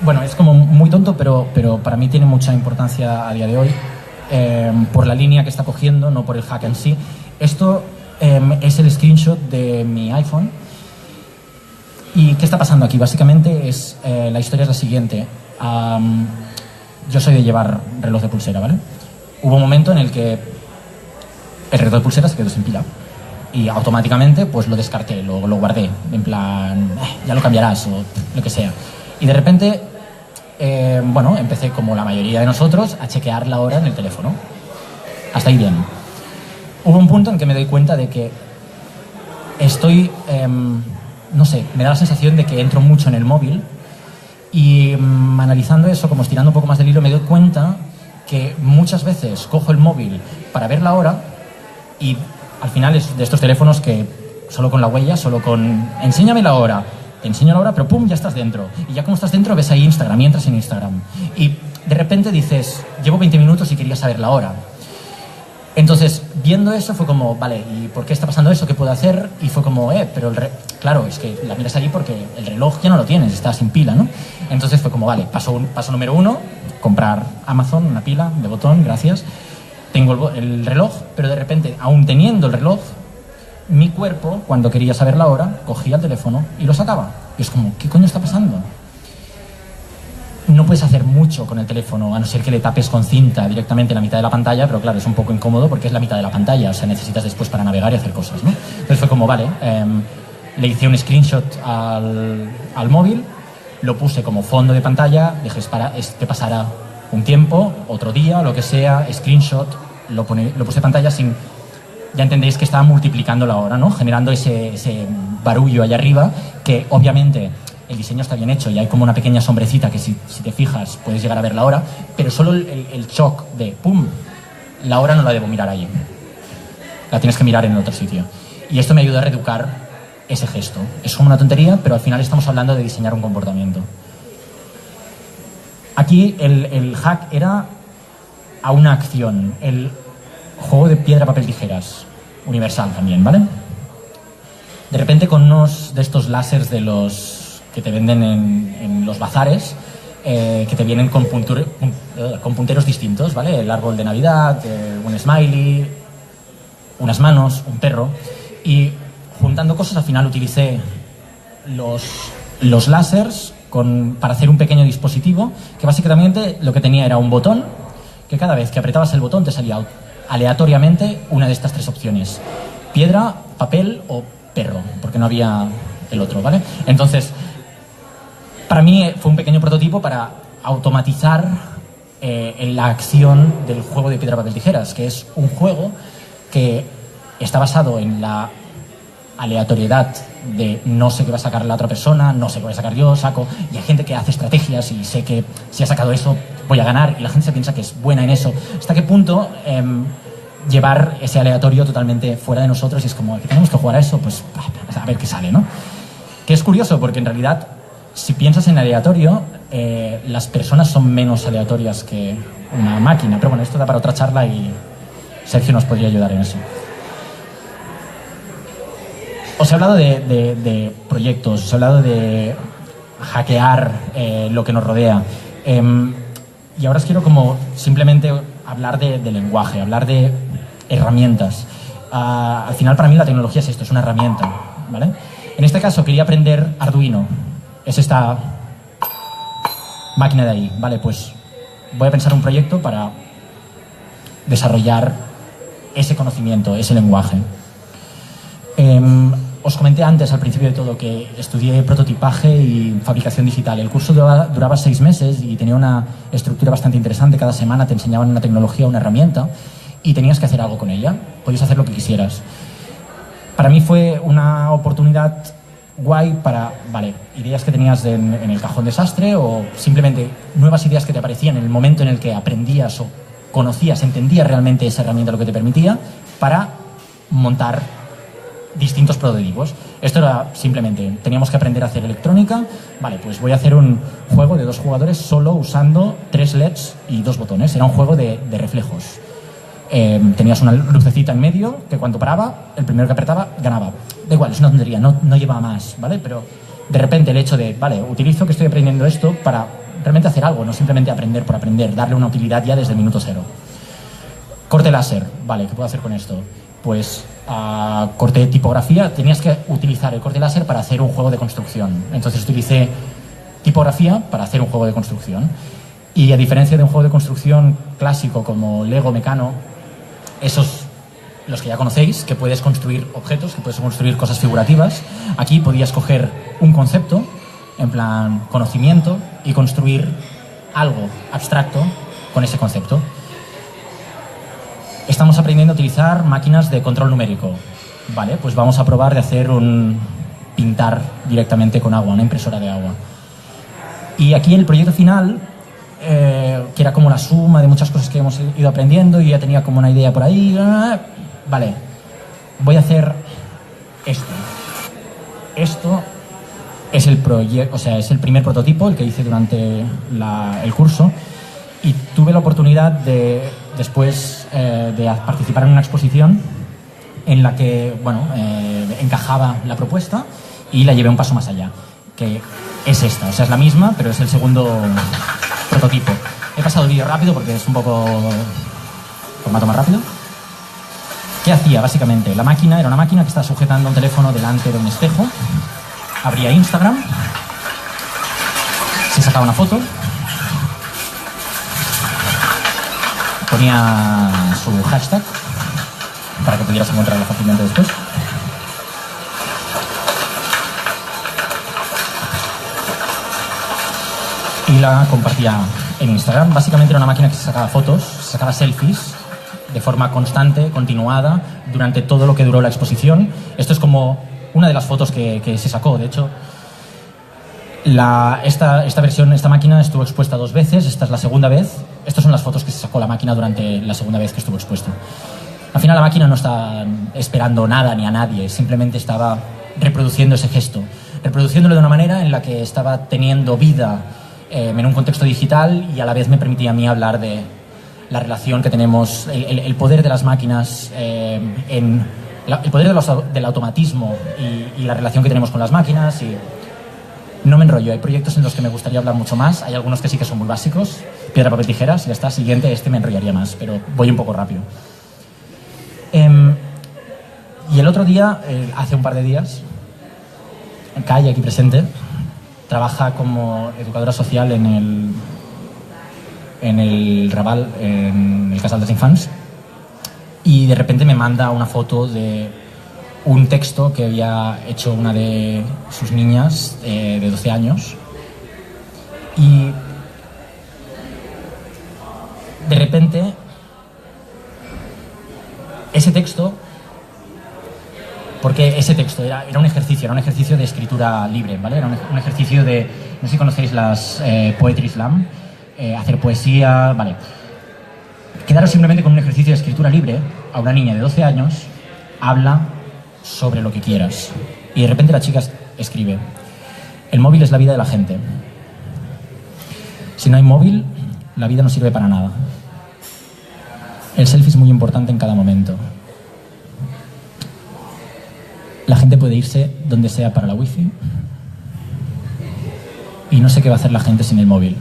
Bueno, es como muy tonto, pero para mí tiene mucha importancia a día de hoy, por la línea que está cogiendo, no por el hack en sí. Esto es el screenshot de mi iPhone. ¿Y qué está pasando aquí? Básicamente la historia es la siguiente. Yo soy de llevar reloj de pulsera, ¿vale? Hubo un momento en el que el reloj de pulsera se quedó sin pila. Y automáticamente pues lo descarté, lo guardé, en plan, ya lo cambiarás o lo que sea. Y de repente, empecé como la mayoría de nosotros a chequear la hora en el teléfono. Hasta ahí bien. Hubo un punto en que me doy cuenta de que estoy, no sé, me da la sensación de que entro mucho en el móvil y analizando eso, como estirando un poco más del hilo, me doy cuenta que muchas veces cojo el móvil para ver la hora y al final es de estos teléfonos que solo con la huella, solo con enséñame la hora, te enseño la hora, pero pum, ya estás dentro. Y ya como estás dentro ves ahí Instagram y entras en Instagram. Y de repente dices, llevo 20 minutos y quería saber la hora. Entonces, viendo eso fue como, vale, ¿y por qué está pasando eso? ¿Qué puedo hacer? Y fue como, pero claro, es que la miras ahí porque el reloj ya no lo tienes, está sin pila, ¿no? Entonces fue como, vale, paso número 1, comprar Amazon, una pila de botón, gracias. Tengo el reloj, pero de repente, aún teniendo el reloj, mi cuerpo, cuando quería saber la hora, cogía el teléfono y lo sacaba. Y es como, ¿qué coño está pasando? No puedes hacer mucho con el teléfono, a no ser que le tapes con cinta directamente la mitad de la pantalla, pero claro, es un poco incómodo porque es la mitad de la pantalla, o sea, necesitas después para navegar y hacer cosas, ¿no? Entonces fue como, vale, le hice un screenshot al móvil, lo puse como fondo de pantalla, dejé que pasara un tiempo, otro día, lo que sea, screenshot, lo puse en pantalla sin... Ya entendéis que estaba multiplicando la hora, ¿no? Generando ese barullo allá arriba, que obviamente el diseño está bien hecho y hay como una pequeña sombrecita que si te fijas puedes llegar a ver la hora, pero solo el shock de ¡pum! La hora no la debo mirar allí. La tienes que mirar en otro sitio. Y esto me ayuda a reeducar ese gesto. Es como una tontería, pero al final estamos hablando de diseñar un comportamiento. Aquí el hack era a una acción. El juego de piedra, papel, tijeras. Universal también, ¿vale? De repente con unos de estos láseres de los que te venden en los bazares, que te vienen con punteros distintos, ¿vale? El árbol de Navidad, un smiley, unas manos, un perro. Y juntando cosas, al final utilicé los láseres para hacer un pequeño dispositivo que básicamente lo que tenía era un botón que cada vez que apretabas el botón te salía aleatoriamente una de estas tres opciones: piedra, papel o perro, porque no había el otro, ¿vale? Entonces, para mí fue un pequeño prototipo para automatizar la acción del juego de piedra, papel, tijeras, que es un juego que está basado en la aleatoriedad de no sé qué va a sacar la otra persona, no sé qué voy a sacar yo, saco, y hay gente que hace estrategias y sé que si ha sacado eso voy a ganar, y la gente se piensa que es buena en eso. ¿Hasta qué punto llevar ese aleatorio totalmente fuera de nosotros? Y es como, tenemos que jugar a eso, pues a ver qué sale, ¿no? Que es curioso porque en realidad, si piensas en aleatorio, las personas son menos aleatorias que una máquina, pero bueno, esto da para otra charla y Sergio nos podría ayudar en eso. Os he hablado de proyectos, os he hablado de hackear lo que nos rodea. Y ahora os quiero como simplemente hablar de lenguaje, hablar de herramientas. Al final para mí la tecnología es esto, es una herramienta, ¿vale? En este caso quería aprender Arduino. Es esta máquina de ahí, ¿vale? Pues voy a pensar un proyecto para desarrollar ese conocimiento, ese lenguaje. Os comenté antes, al principio de todo, que estudié prototipaje y fabricación digital. El curso duraba 6 meses y tenía una estructura bastante interesante. Cada semana te enseñaban una tecnología, una herramienta, y tenías que hacer algo con ella. Podías hacer lo que quisieras. Para mí fue una oportunidad guay para, vale, ideas que tenías en el cajón desastre o simplemente nuevas ideas que te aparecían en el momento en el que aprendías o conocías, entendías realmente esa herramienta lo que te permitía, para montar distintos prototipos. Esto era simplemente, teníamos que aprender a hacer electrónica. Vale, pues voy a hacer un juego de 2 jugadores solo usando 3 LEDs y 2 botones. Era un juego de reflejos. Tenías una lucecita en medio que cuando paraba, el primero que apretaba ganaba. Da igual, es una tontería, no lleva más, ¿vale? Pero de repente el hecho de, vale, utilizo que estoy aprendiendo esto para realmente hacer algo, no simplemente aprender por aprender, darle una utilidad ya desde el minuto 0. Corte láser, vale, ¿qué puedo hacer con esto? Pues corte de tipografía, tenías que utilizar el corte láser para hacer un juego de construcción. Entonces utilicé tipografía para hacer un juego de construcción. Y a diferencia de un juego de construcción clásico como Lego, Mecano, esos, los que ya conocéis, que puedes construir objetos, que puedes construir cosas figurativas, aquí podías coger un concepto, en plan conocimiento, y construir algo abstracto con ese concepto. Estamos aprendiendo a utilizar máquinas de control numérico. Vale, pues vamos a probar de hacer pintar directamente con agua, una impresora de agua. Y aquí el proyecto final, que era como la suma de muchas cosas que hemos ido aprendiendo, y ya tenía como una idea por ahí. Vale, voy a hacer esto. Esto es el proyecto, o sea, es el primer prototipo, el que hice durante el curso, y tuve la oportunidad de después de participar en una exposición en la que, bueno, encajaba la propuesta y la llevé un paso más allá, que es esta, o sea, es la misma, pero es el segundo prototipo. He pasado el vídeo rápido porque es un poco formato más rápido. ¿Qué hacía? Básicamente, la máquina era una máquina que estaba sujetando un teléfono delante de un espejo, abría Instagram, se sacaba una foto, ponía su hashtag para que pudieras encontrarlo fácilmente después. Y la compartía en Instagram. Básicamente era una máquina que se sacaba fotos, se sacaba selfies de forma constante, continuada, durante todo lo que duró la exposición. Esto es como una de las fotos que se sacó. De hecho, esta máquina estuvo expuesta 2 veces, esta es la segunda vez. Estas son las fotos que se sacó la máquina durante la segunda vez que estuvo expuesto. Al final la máquina no está esperando nada ni a nadie, simplemente estaba reproduciendo ese gesto, reproduciéndolo de una manera en la que estaba teniendo vida en un contexto digital, y a la vez me permitía a mí hablar de la relación que tenemos, el poder de las máquinas, el poder del automatismo y la relación que tenemos con las máquinas. Y no me enrollo, hay proyectos en los que me gustaría hablar mucho más, hay algunos que sí que son muy básicos, piedra, papel, tijeras, ya está, siguiente, este me enrollaría más, pero voy un poco rápido. Y el otro día, hace un par de días, Kai, aquí presente, trabaja como educadora social en el Raval, en el Casal dels Infants, y de repente me manda una foto de un texto que había hecho una de sus niñas de 12 años, y de repente ese texto, porque ese texto era un ejercicio de escritura libre, ¿vale? Era un ejercicio de, no sé si conocéis las Poetry Slam, hacer poesía, ¿vale? Quedaros simplemente con un ejercicio de escritura libre a una niña de 12 años, habla sobre lo que quieras. Y de repente la chica escribe: el móvil es la vida de la gente. Si no hay móvil, la vida no sirve para nada. El selfie es muy importante en cada momento. La gente puede irse donde sea para la wifi, y no sé qué va a hacer la gente sin el móvil.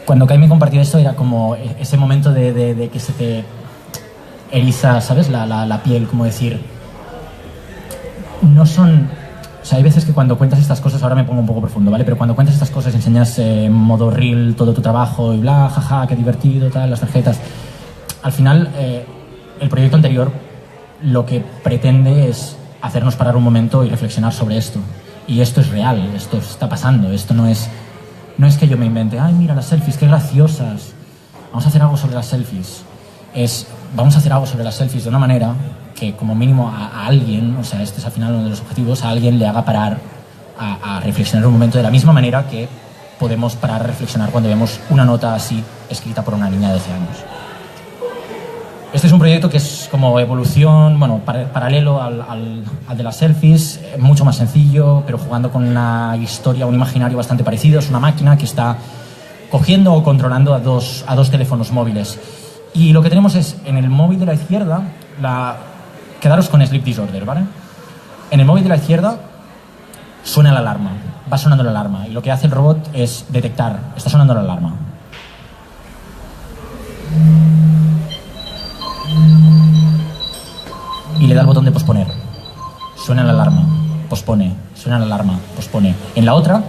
Cuando Kai me compartió esto, era como ese momento de que se te eriza, ¿sabes? La piel, como decir... No son... O sea, hay veces que cuando cuentas estas cosas, ahora me pongo un poco profundo, ¿vale? Pero cuando cuentas estas cosas, enseñas en modo reel todo tu trabajo y bla, jaja, qué divertido, tal, las tarjetas. Al final, el proyecto anterior lo que pretende es hacernos parar un momento y reflexionar sobre esto. Y esto es real, esto está pasando, esto no es que yo me invente, ay, mira las selfies, qué graciosas, vamos a hacer algo sobre las selfies. Vamos a hacer algo sobre las selfies de una manera que como mínimo a alguien, o sea, este es al final uno de los objetivos, a alguien le haga parar a reflexionar un momento, de la misma manera que podemos parar a reflexionar cuando vemos una nota así escrita por una niña de 12 años. Este es un proyecto que es como evolución, bueno, paralelo al de las selfies, mucho más sencillo, pero jugando con una historia, un imaginario bastante parecido. Es una máquina que está cogiendo o controlando a dos teléfonos móviles. Y lo que tenemos es, en el móvil de la izquierda, quedaros con Sleep Disorder, ¿vale? En el móvil de la izquierda suena la alarma, va sonando la alarma, y lo que hace el robot es detectar, está sonando la alarma. Y le da el botón de posponer. Suena la alarma, pospone, suena la alarma, pospone. En la otra,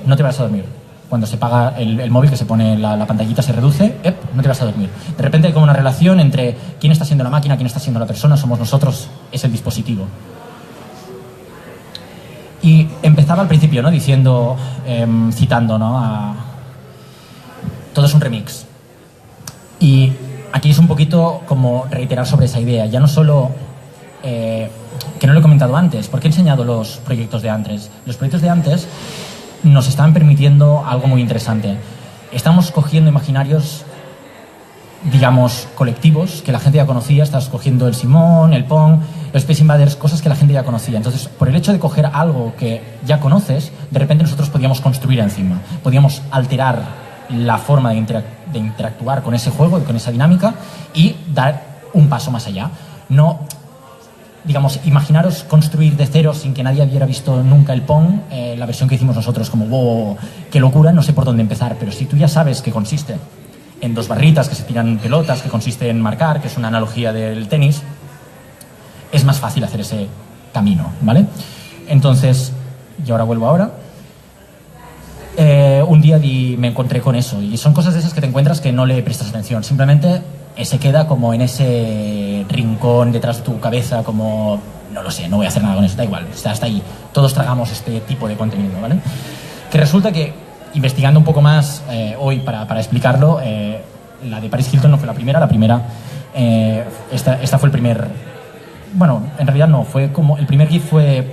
no te vas a dormir. Cuando se apaga el móvil, que se pone la pantallita, se reduce, no te vas a dormir. De repente hay como una relación entre quién está siendo la máquina, quién está siendo la persona, somos nosotros, es el dispositivo. Y empezaba al principio, ¿no? Diciendo, citando, ¿no? Todo es un remix. Y aquí es un poquito como reiterar sobre esa idea. Ya no solo, que no lo he comentado antes, ¿por qué he enseñado los proyectos de antes? Los proyectos de antes nos estaban permitiendo algo muy interesante. Estamos cogiendo imaginarios, digamos, colectivos, que la gente ya conocía. Estás cogiendo el Simón, el Pong, los Space Invaders, cosas que la gente ya conocía. Entonces, por el hecho de coger algo que ya conoces, de repente nosotros podíamos construir encima. Podíamos alterar la forma de interactuar con ese juego y con esa dinámica y dar un paso más allá. No, digamos, imaginaros construir de cero sin que nadie hubiera visto nunca el Pong, la versión que hicimos nosotros, como wow, qué locura, no sé por dónde empezar, pero si tú ya sabes que consiste en dos barritas que se tiran pelotas, que consiste en marcar, que es una analogía del tenis, es más fácil hacer ese camino, ¿vale? Entonces, y ahora vuelvo ahora. Un día me encontré con eso, y son cosas de esas que te encuentras que no le prestas atención, simplemente se queda como en ese rincón detrás de tu cabeza, como, no lo sé, no voy a hacer nada con eso, da igual, está hasta ahí. Todos tragamos este tipo de contenido, ¿vale? Que resulta que, investigando un poco más hoy para explicarlo, la de Paris Hilton no fue la primera, esta fue el primer, bueno, en realidad no, fue como, el primer GIF fue,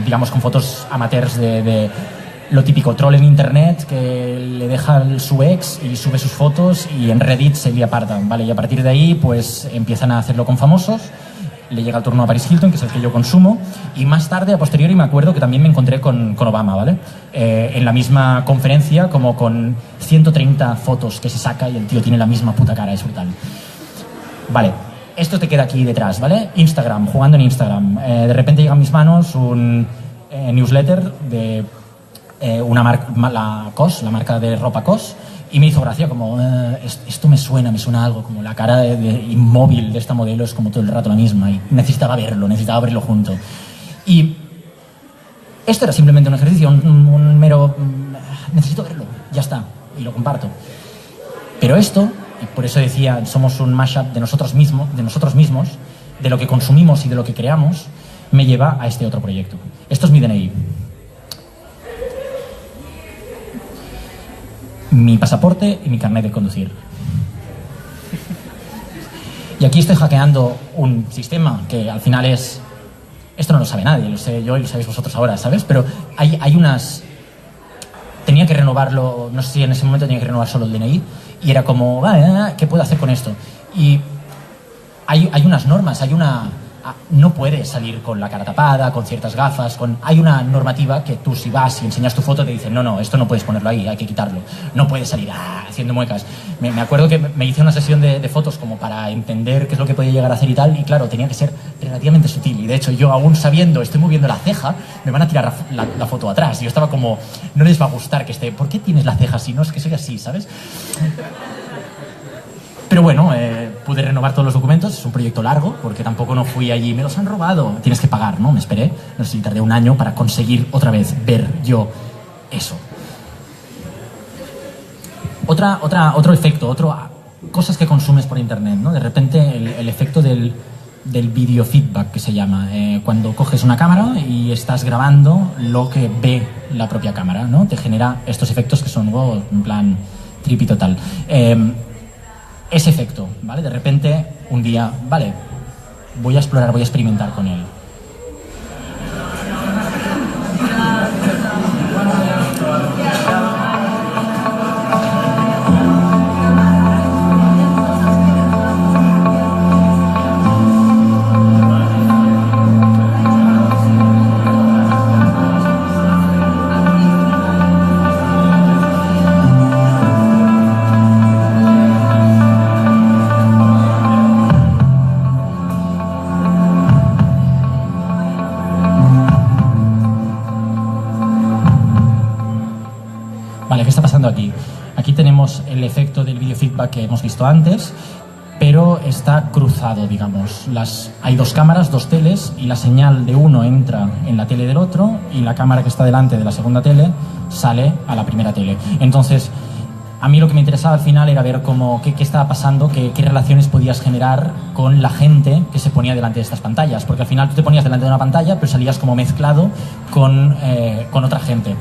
digamos, con fotos amateurs de lo típico, troll en internet que le deja su ex y sube sus fotos y en Reddit se lía parda, ¿vale? Y a partir de ahí pues empiezan a hacerlo con famosos, le llega el turno a Paris Hilton, que es el que yo consumo, y más tarde, a posteriori, me acuerdo que también me encontré con Obama, ¿vale? En la misma conferencia, como con 130 fotos que se saca y el tío tiene la misma puta cara, es brutal. Vale, esto te queda aquí detrás, ¿vale? Instagram, jugando en Instagram. De repente llega a mis manos un newsletter de una marca, la COS, la marca de ropa COS, y me hizo gracia como, esto me suena algo, como la cara inmóvil de esta modelo es como todo el rato la misma, y necesitaba verlo junto. Y esto era simplemente un ejercicio, un mero, necesito verlo, ya está, y lo comparto. Pero esto, y por eso decía, somos un mashup de nosotros mismos, de lo que consumimos y de lo que creamos, me lleva a este otro proyecto. Esto es mi DNI. Mi pasaporte y mi carnet de conducir. Y aquí estoy hackeando un sistema que al final es... Esto no lo sabe nadie, lo sé yo y lo sabéis vosotros ahora, ¿sabes? Pero hay unas... Tenía que renovarlo, no sé si en ese momento tenía que renovar solo el DNI, y era como, ¿qué puedo hacer con esto? Y hay unas normas, no puedes salir con la cara tapada, con ciertas gafas, hay una normativa que tú, si vas y enseñas tu foto, te dicen, no, esto no puedes ponerlo ahí, hay que quitarlo. No puedes salir haciendo muecas. Me acuerdo que me hice una sesión de fotos como para entender qué es lo que podía llegar a hacer y tal, y claro, tenía que ser relativamente sutil. Y de hecho, yo aún sabiendo, estoy moviendo la ceja, me van a tirar la foto atrás. Y yo estaba como, no les va a gustar que esté, ¿por qué tienes la ceja así? No, es que soy así, ¿sabes? Pero bueno, pude renovar todos los documentos, es un proyecto largo, porque tampoco no fui allí, me los han robado, tienes que pagar, ¿no? Me esperé, no sé si tardé un año para conseguir otra vez ver yo eso. Otro efecto, cosas que consumes por internet, ¿no? De repente el efecto del videofeedback, que se llama, cuando coges una cámara y estás grabando lo que ve la propia cámara, ¿no? Te genera estos efectos que son, en plan, trippy total. Ese efecto, ¿vale? De repente, un día, vale, voy a explorar, voy a experimentar con él. Vale, ¿qué está pasando aquí? Aquí tenemos el efecto del video feedback que hemos visto antes, pero está cruzado, digamos. Hay dos cámaras, dos teles, y la señal de uno entra en la tele del otro y la cámara que está delante de la segunda tele sale a la primera tele. Entonces, a mí lo que me interesaba al final era ver qué estaba pasando, qué relaciones podías generar con la gente que se ponía delante de estas pantallas, porque al final tú te ponías delante de una pantalla, pero salías como mezclado con otra gente.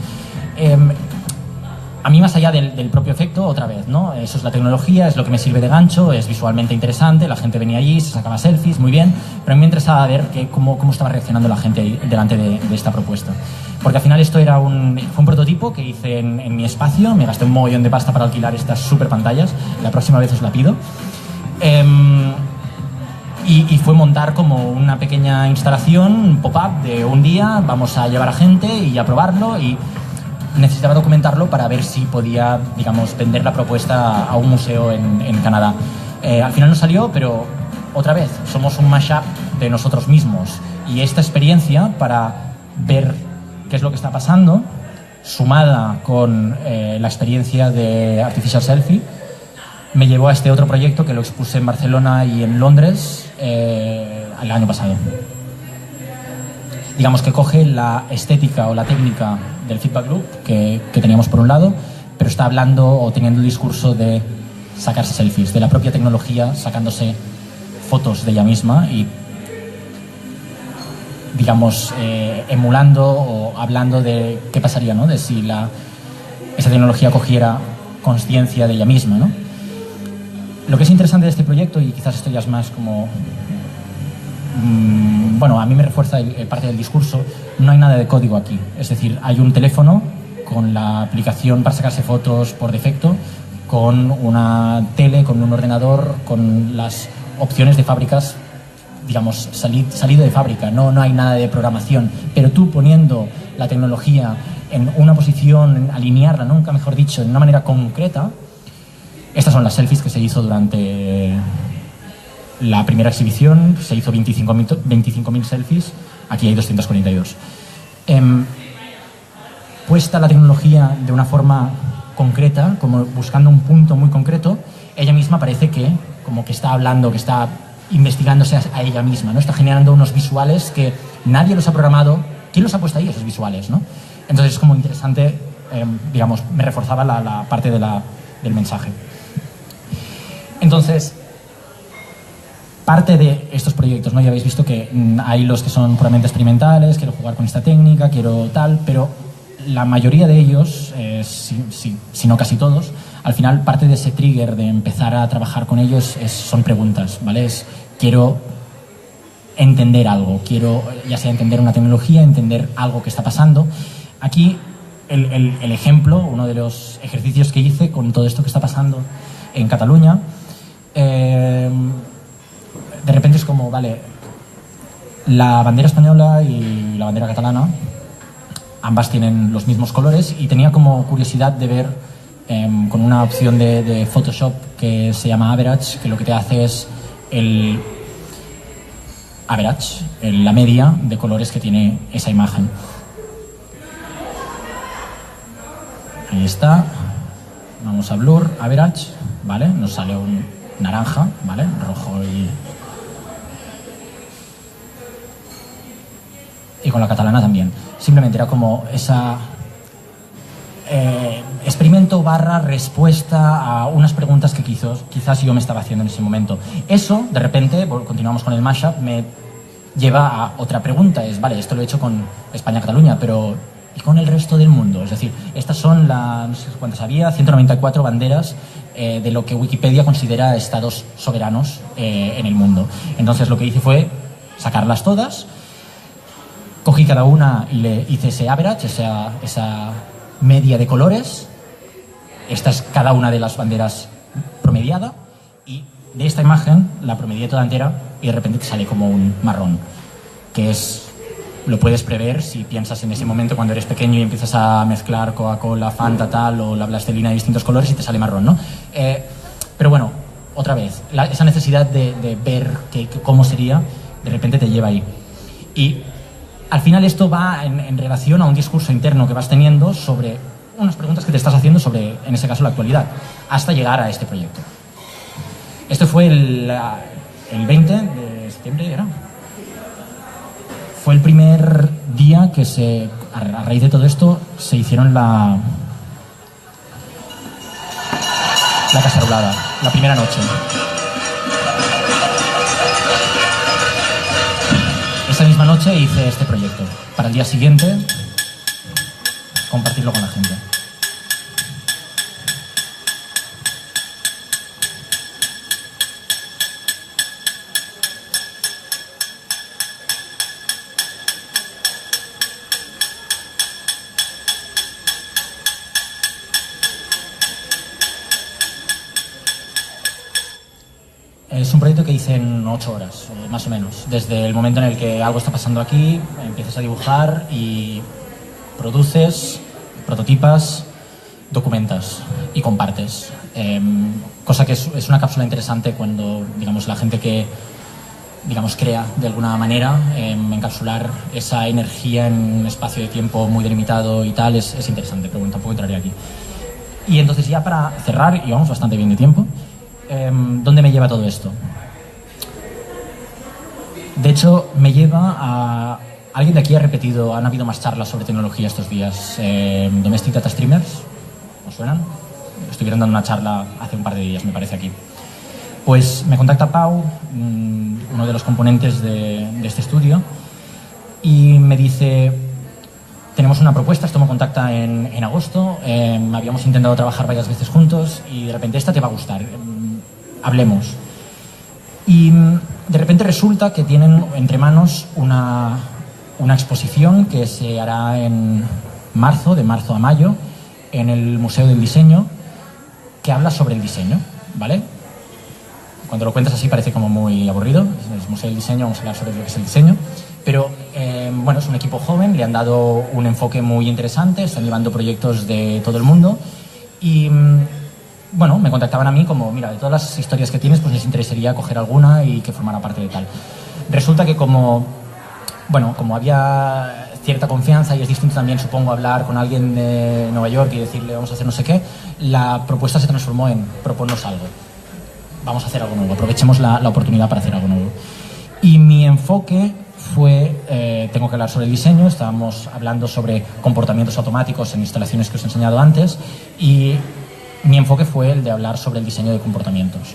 A mí, más allá del propio efecto, otra vez, ¿no? Eso es la tecnología, es lo que me sirve de gancho, es visualmente interesante, la gente venía allí, se sacaba selfies, muy bien, pero a mí me interesaba ver cómo estaba reaccionando la gente ahí delante de esta propuesta. Porque al final esto fue un prototipo que hice en mi espacio, me gasté un mogollón de pasta para alquilar estas super pantallas, la próxima vez os la pido. Y fue montar como una pequeña instalación, pop-up de un día, vamos a llevar a gente y a probarlo, y necesitaba documentarlo para ver si podía, digamos, vender la propuesta a un museo en Canadá. Al final no salió, pero otra vez, somos un mashup de nosotros mismos. Y esta experiencia, para ver qué es lo que está pasando, sumada con la experiencia de Artificial Selfie, me llevó a este otro proyecto que lo expuse en Barcelona y en Londres el año pasado. Digamos que coge la estética o la técnica del feedback loop que teníamos por un lado, pero está hablando o teniendo el discurso de sacarse selfies, de la propia tecnología sacándose fotos de ella misma y, digamos, emulando o hablando de qué pasaría, ¿no? De si esa tecnología cogiera conciencia de ella misma, ¿no? Lo que es interesante de este proyecto, y quizás esto ya es más como... bueno, a mí me refuerza parte del discurso, no hay nada de código aquí. Es decir, hay un teléfono con la aplicación para sacarse fotos por defecto, con una tele, con un ordenador, con las opciones de fábricas, digamos, salido de fábrica. No hay nada de programación. Pero tú poniendo la tecnología en una posición, alinearla, nunca mejor dicho, de una manera concreta, estas son las selfies que se hizo durante... la primera exhibición, se hizo 25.000 selfies, aquí hay 242. Puesta la tecnología de una forma concreta, como buscando un punto muy concreto, ella misma parece que como que está hablando, que está investigándose a ella misma, ¿no? Está generando unos visuales que nadie los ha programado. ¿Quién los ha puesto ahí, esos visuales, no? Entonces es como interesante, digamos, me reforzaba la parte del mensaje. Entonces, parte de estos proyectos, ¿no? Ya habéis visto que hay los que son puramente experimentales, quiero jugar con esta técnica, quiero tal, pero la mayoría de ellos, si no casi todos, al final parte de ese trigger de empezar a trabajar con ellos son preguntas, ¿vale? Quiero entender algo, quiero ya sea entender una tecnología, entender algo que está pasando. Aquí el ejemplo, uno de los ejercicios que hice con todo esto que está pasando en Cataluña, de repente es como, vale, la bandera española y la bandera catalana, ambas tienen los mismos colores, y tenía como curiosidad de ver con una opción de Photoshop que se llama Average, que lo que te hace es el average, la media de colores que tiene esa imagen. Ahí está. Vamos a Blur, Average, ¿vale? Nos sale un naranja, ¿vale? Rojo y con la catalana también. Simplemente era como esa experimento / respuesta a unas preguntas que quizás yo me estaba haciendo en ese momento. Eso, de repente, continuamos con el mashup, me lleva a otra pregunta. Es, vale, esto lo he hecho con España-Cataluña, pero ¿y con el resto del mundo? Es decir, estas son no sé cuántas había, 194 banderas de lo que Wikipedia considera estados soberanos en el mundo. Entonces lo que hice fue sacarlas todas, cogí cada una y le hice ese average, esa media de colores. Esta es cada una de las banderas promediada, y de esta imagen la promedié toda entera y de repente te sale como un marrón, que lo puedes prever si piensas en ese momento cuando eres pequeño y empiezas a mezclar Coca-Cola, Fanta, tal, o la plastilina de distintos colores y te sale marrón, ¿no? Pero bueno, otra vez, esa necesidad de ver cómo sería, de repente te lleva ahí. Y al final esto va en relación a un discurso interno que vas teniendo sobre unas preguntas que te estás haciendo sobre, en ese caso, la actualidad, hasta llegar a este proyecto. Esto fue el 20 de septiembre, ¿era? Fue el primer día que a raíz de todo esto, se hicieron la cacerolada, la primera noche. Esa misma noche hice este proyecto, para el día siguiente compartirlo con la gente. Es un proyecto que hice en 8 horas, más o menos. Desde el momento en el que algo está pasando aquí, empiezas a dibujar y produces, prototipas, documentas y compartes. Cosa que es una cápsula interesante cuando, digamos, la gente que, digamos, crea de alguna manera, encapsular esa energía en un espacio de tiempo muy delimitado y tal, es interesante, pero bueno, tampoco entraré aquí. Y entonces, ya para cerrar, y vamos bastante bien de tiempo, ¿dónde me lleva todo esto? De hecho, me lleva a... Alguien de aquí ha repetido, han habido más charlas sobre tecnología estos días. Domestic Data Streamers, ¿os suenan? Estuvieron dando una charla hace un par de días, me parece, aquí. Pues me contacta Pau, uno de los componentes de este estudio, y me dice: tenemos una propuesta, esto me contacta en agosto, habíamos intentado trabajar varias veces juntos y de repente esta te va a gustar, hablemos. Y de repente resulta que tienen entre manos una exposición que se hará en marzo, de marzo a mayo, en el Museo del Diseño, que habla sobre el diseño, ¿vale? Cuando lo cuentas así parece como muy aburrido. Es el Museo del Diseño, vamos a hablar sobre lo que es el diseño. Pero, bueno, es un equipo joven, le han dado un enfoque muy interesante, están llevando proyectos de todo el mundo y, bueno, me contactaban a mí como: mira, de todas las historias que tienes, pues les interesaría coger alguna y que formara parte de tal. Resulta que como había cierta confianza, y es distinto también, supongo, hablar con alguien de Nueva York y decirle vamos a hacer no sé qué, la propuesta se transformó en: proponnos algo, vamos a hacer algo nuevo, aprovechemos la oportunidad para hacer algo nuevo. Y mi enfoque fue, tengo que hablar sobre el diseño, estábamos hablando sobre comportamientos automáticos en instalaciones que os he enseñado antes, y mi enfoque fue el de hablar sobre el diseño de comportamientos.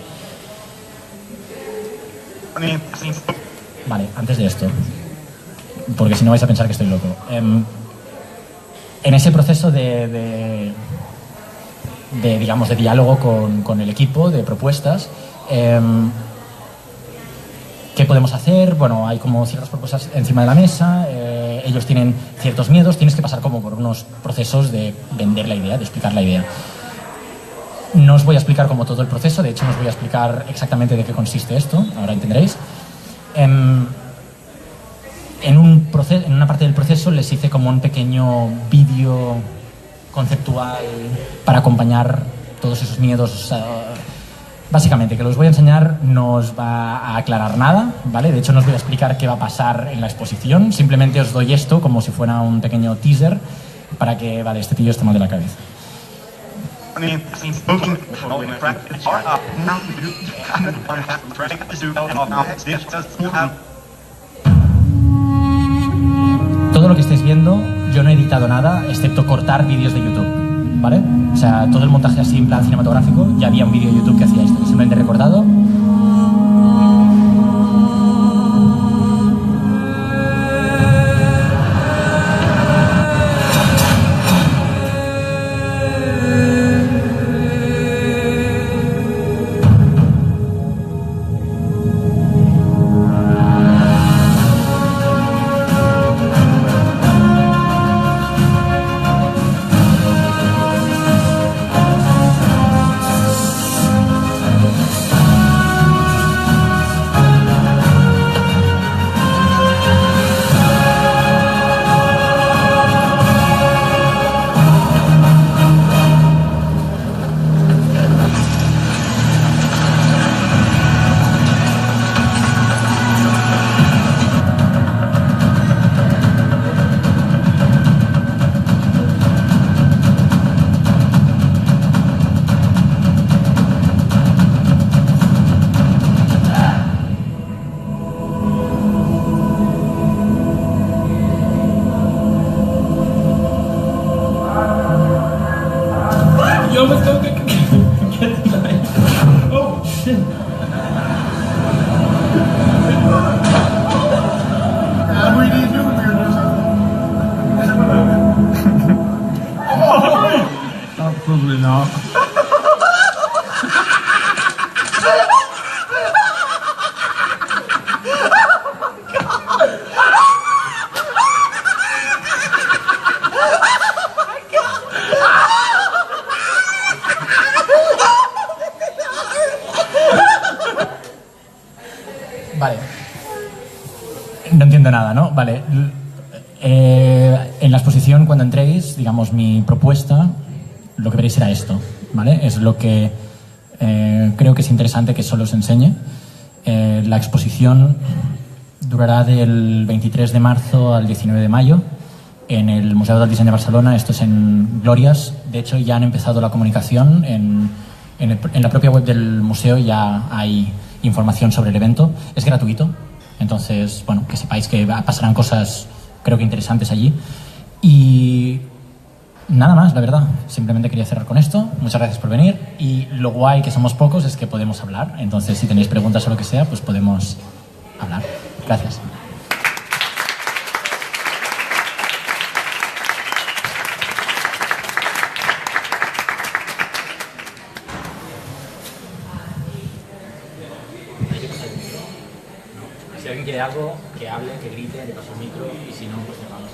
Vale, antes de esto, porque si no vais a pensar que estoy loco. En ese proceso de diálogo con el equipo, de propuestas, ¿qué podemos hacer? Bueno, hay como ciertas propuestas encima de la mesa, ellos tienen ciertos miedos, tienes que pasar como por unos procesos de vender la idea, de explicar la idea. No os voy a explicar como todo el proceso, de hecho no os voy a explicar exactamente de qué consiste esto, ahora entenderéis. En una parte del proceso les hice como un pequeño vídeo conceptual para acompañar todos esos miedos. Básicamente, que los voy a enseñar no os va a aclarar nada, ¿vale? De hecho, no os voy a explicar qué va a pasar en la exposición, simplemente os doy esto como si fuera un pequeño teaser para que, vale, este tío esté mal de la cabeza. Todo lo que estáis viendo, yo no he editado nada, excepto cortar vídeos de YouTube, ¿vale? O sea, todo el montaje así en plan cinematográfico, ya había un vídeo de YouTube que hacía esto, simplemente he recortado. go, let's go. Get the line. Oh, shit. Probably not. Vale. No entiendo nada, ¿no? Vale. En la exposición, cuando entréis, digamos, mi propuesta, lo que veréis será esto, ¿vale? Es lo que creo que es interesante que solo os enseñe. La exposición durará del 23 de marzo al 19 de mayo en el Museu del Diseño de Barcelona. Esto es en Glorias. De hecho, ya han empezado la comunicación. En la propia web del museo ya hay información sobre el evento. Es gratuito. Entonces, bueno, que sepáis que pasarán cosas, creo que interesantes allí. Y nada más, la verdad. Simplemente quería cerrar con esto. Muchas gracias por venir. Y lo guay que somos pocos es que podemos hablar. Entonces, si tenéis preguntas o lo que sea, pues podemos hablar. Gracias. Si alguien quiere algo, que hable, que grite, le paso el micro y si no, pues le vamos.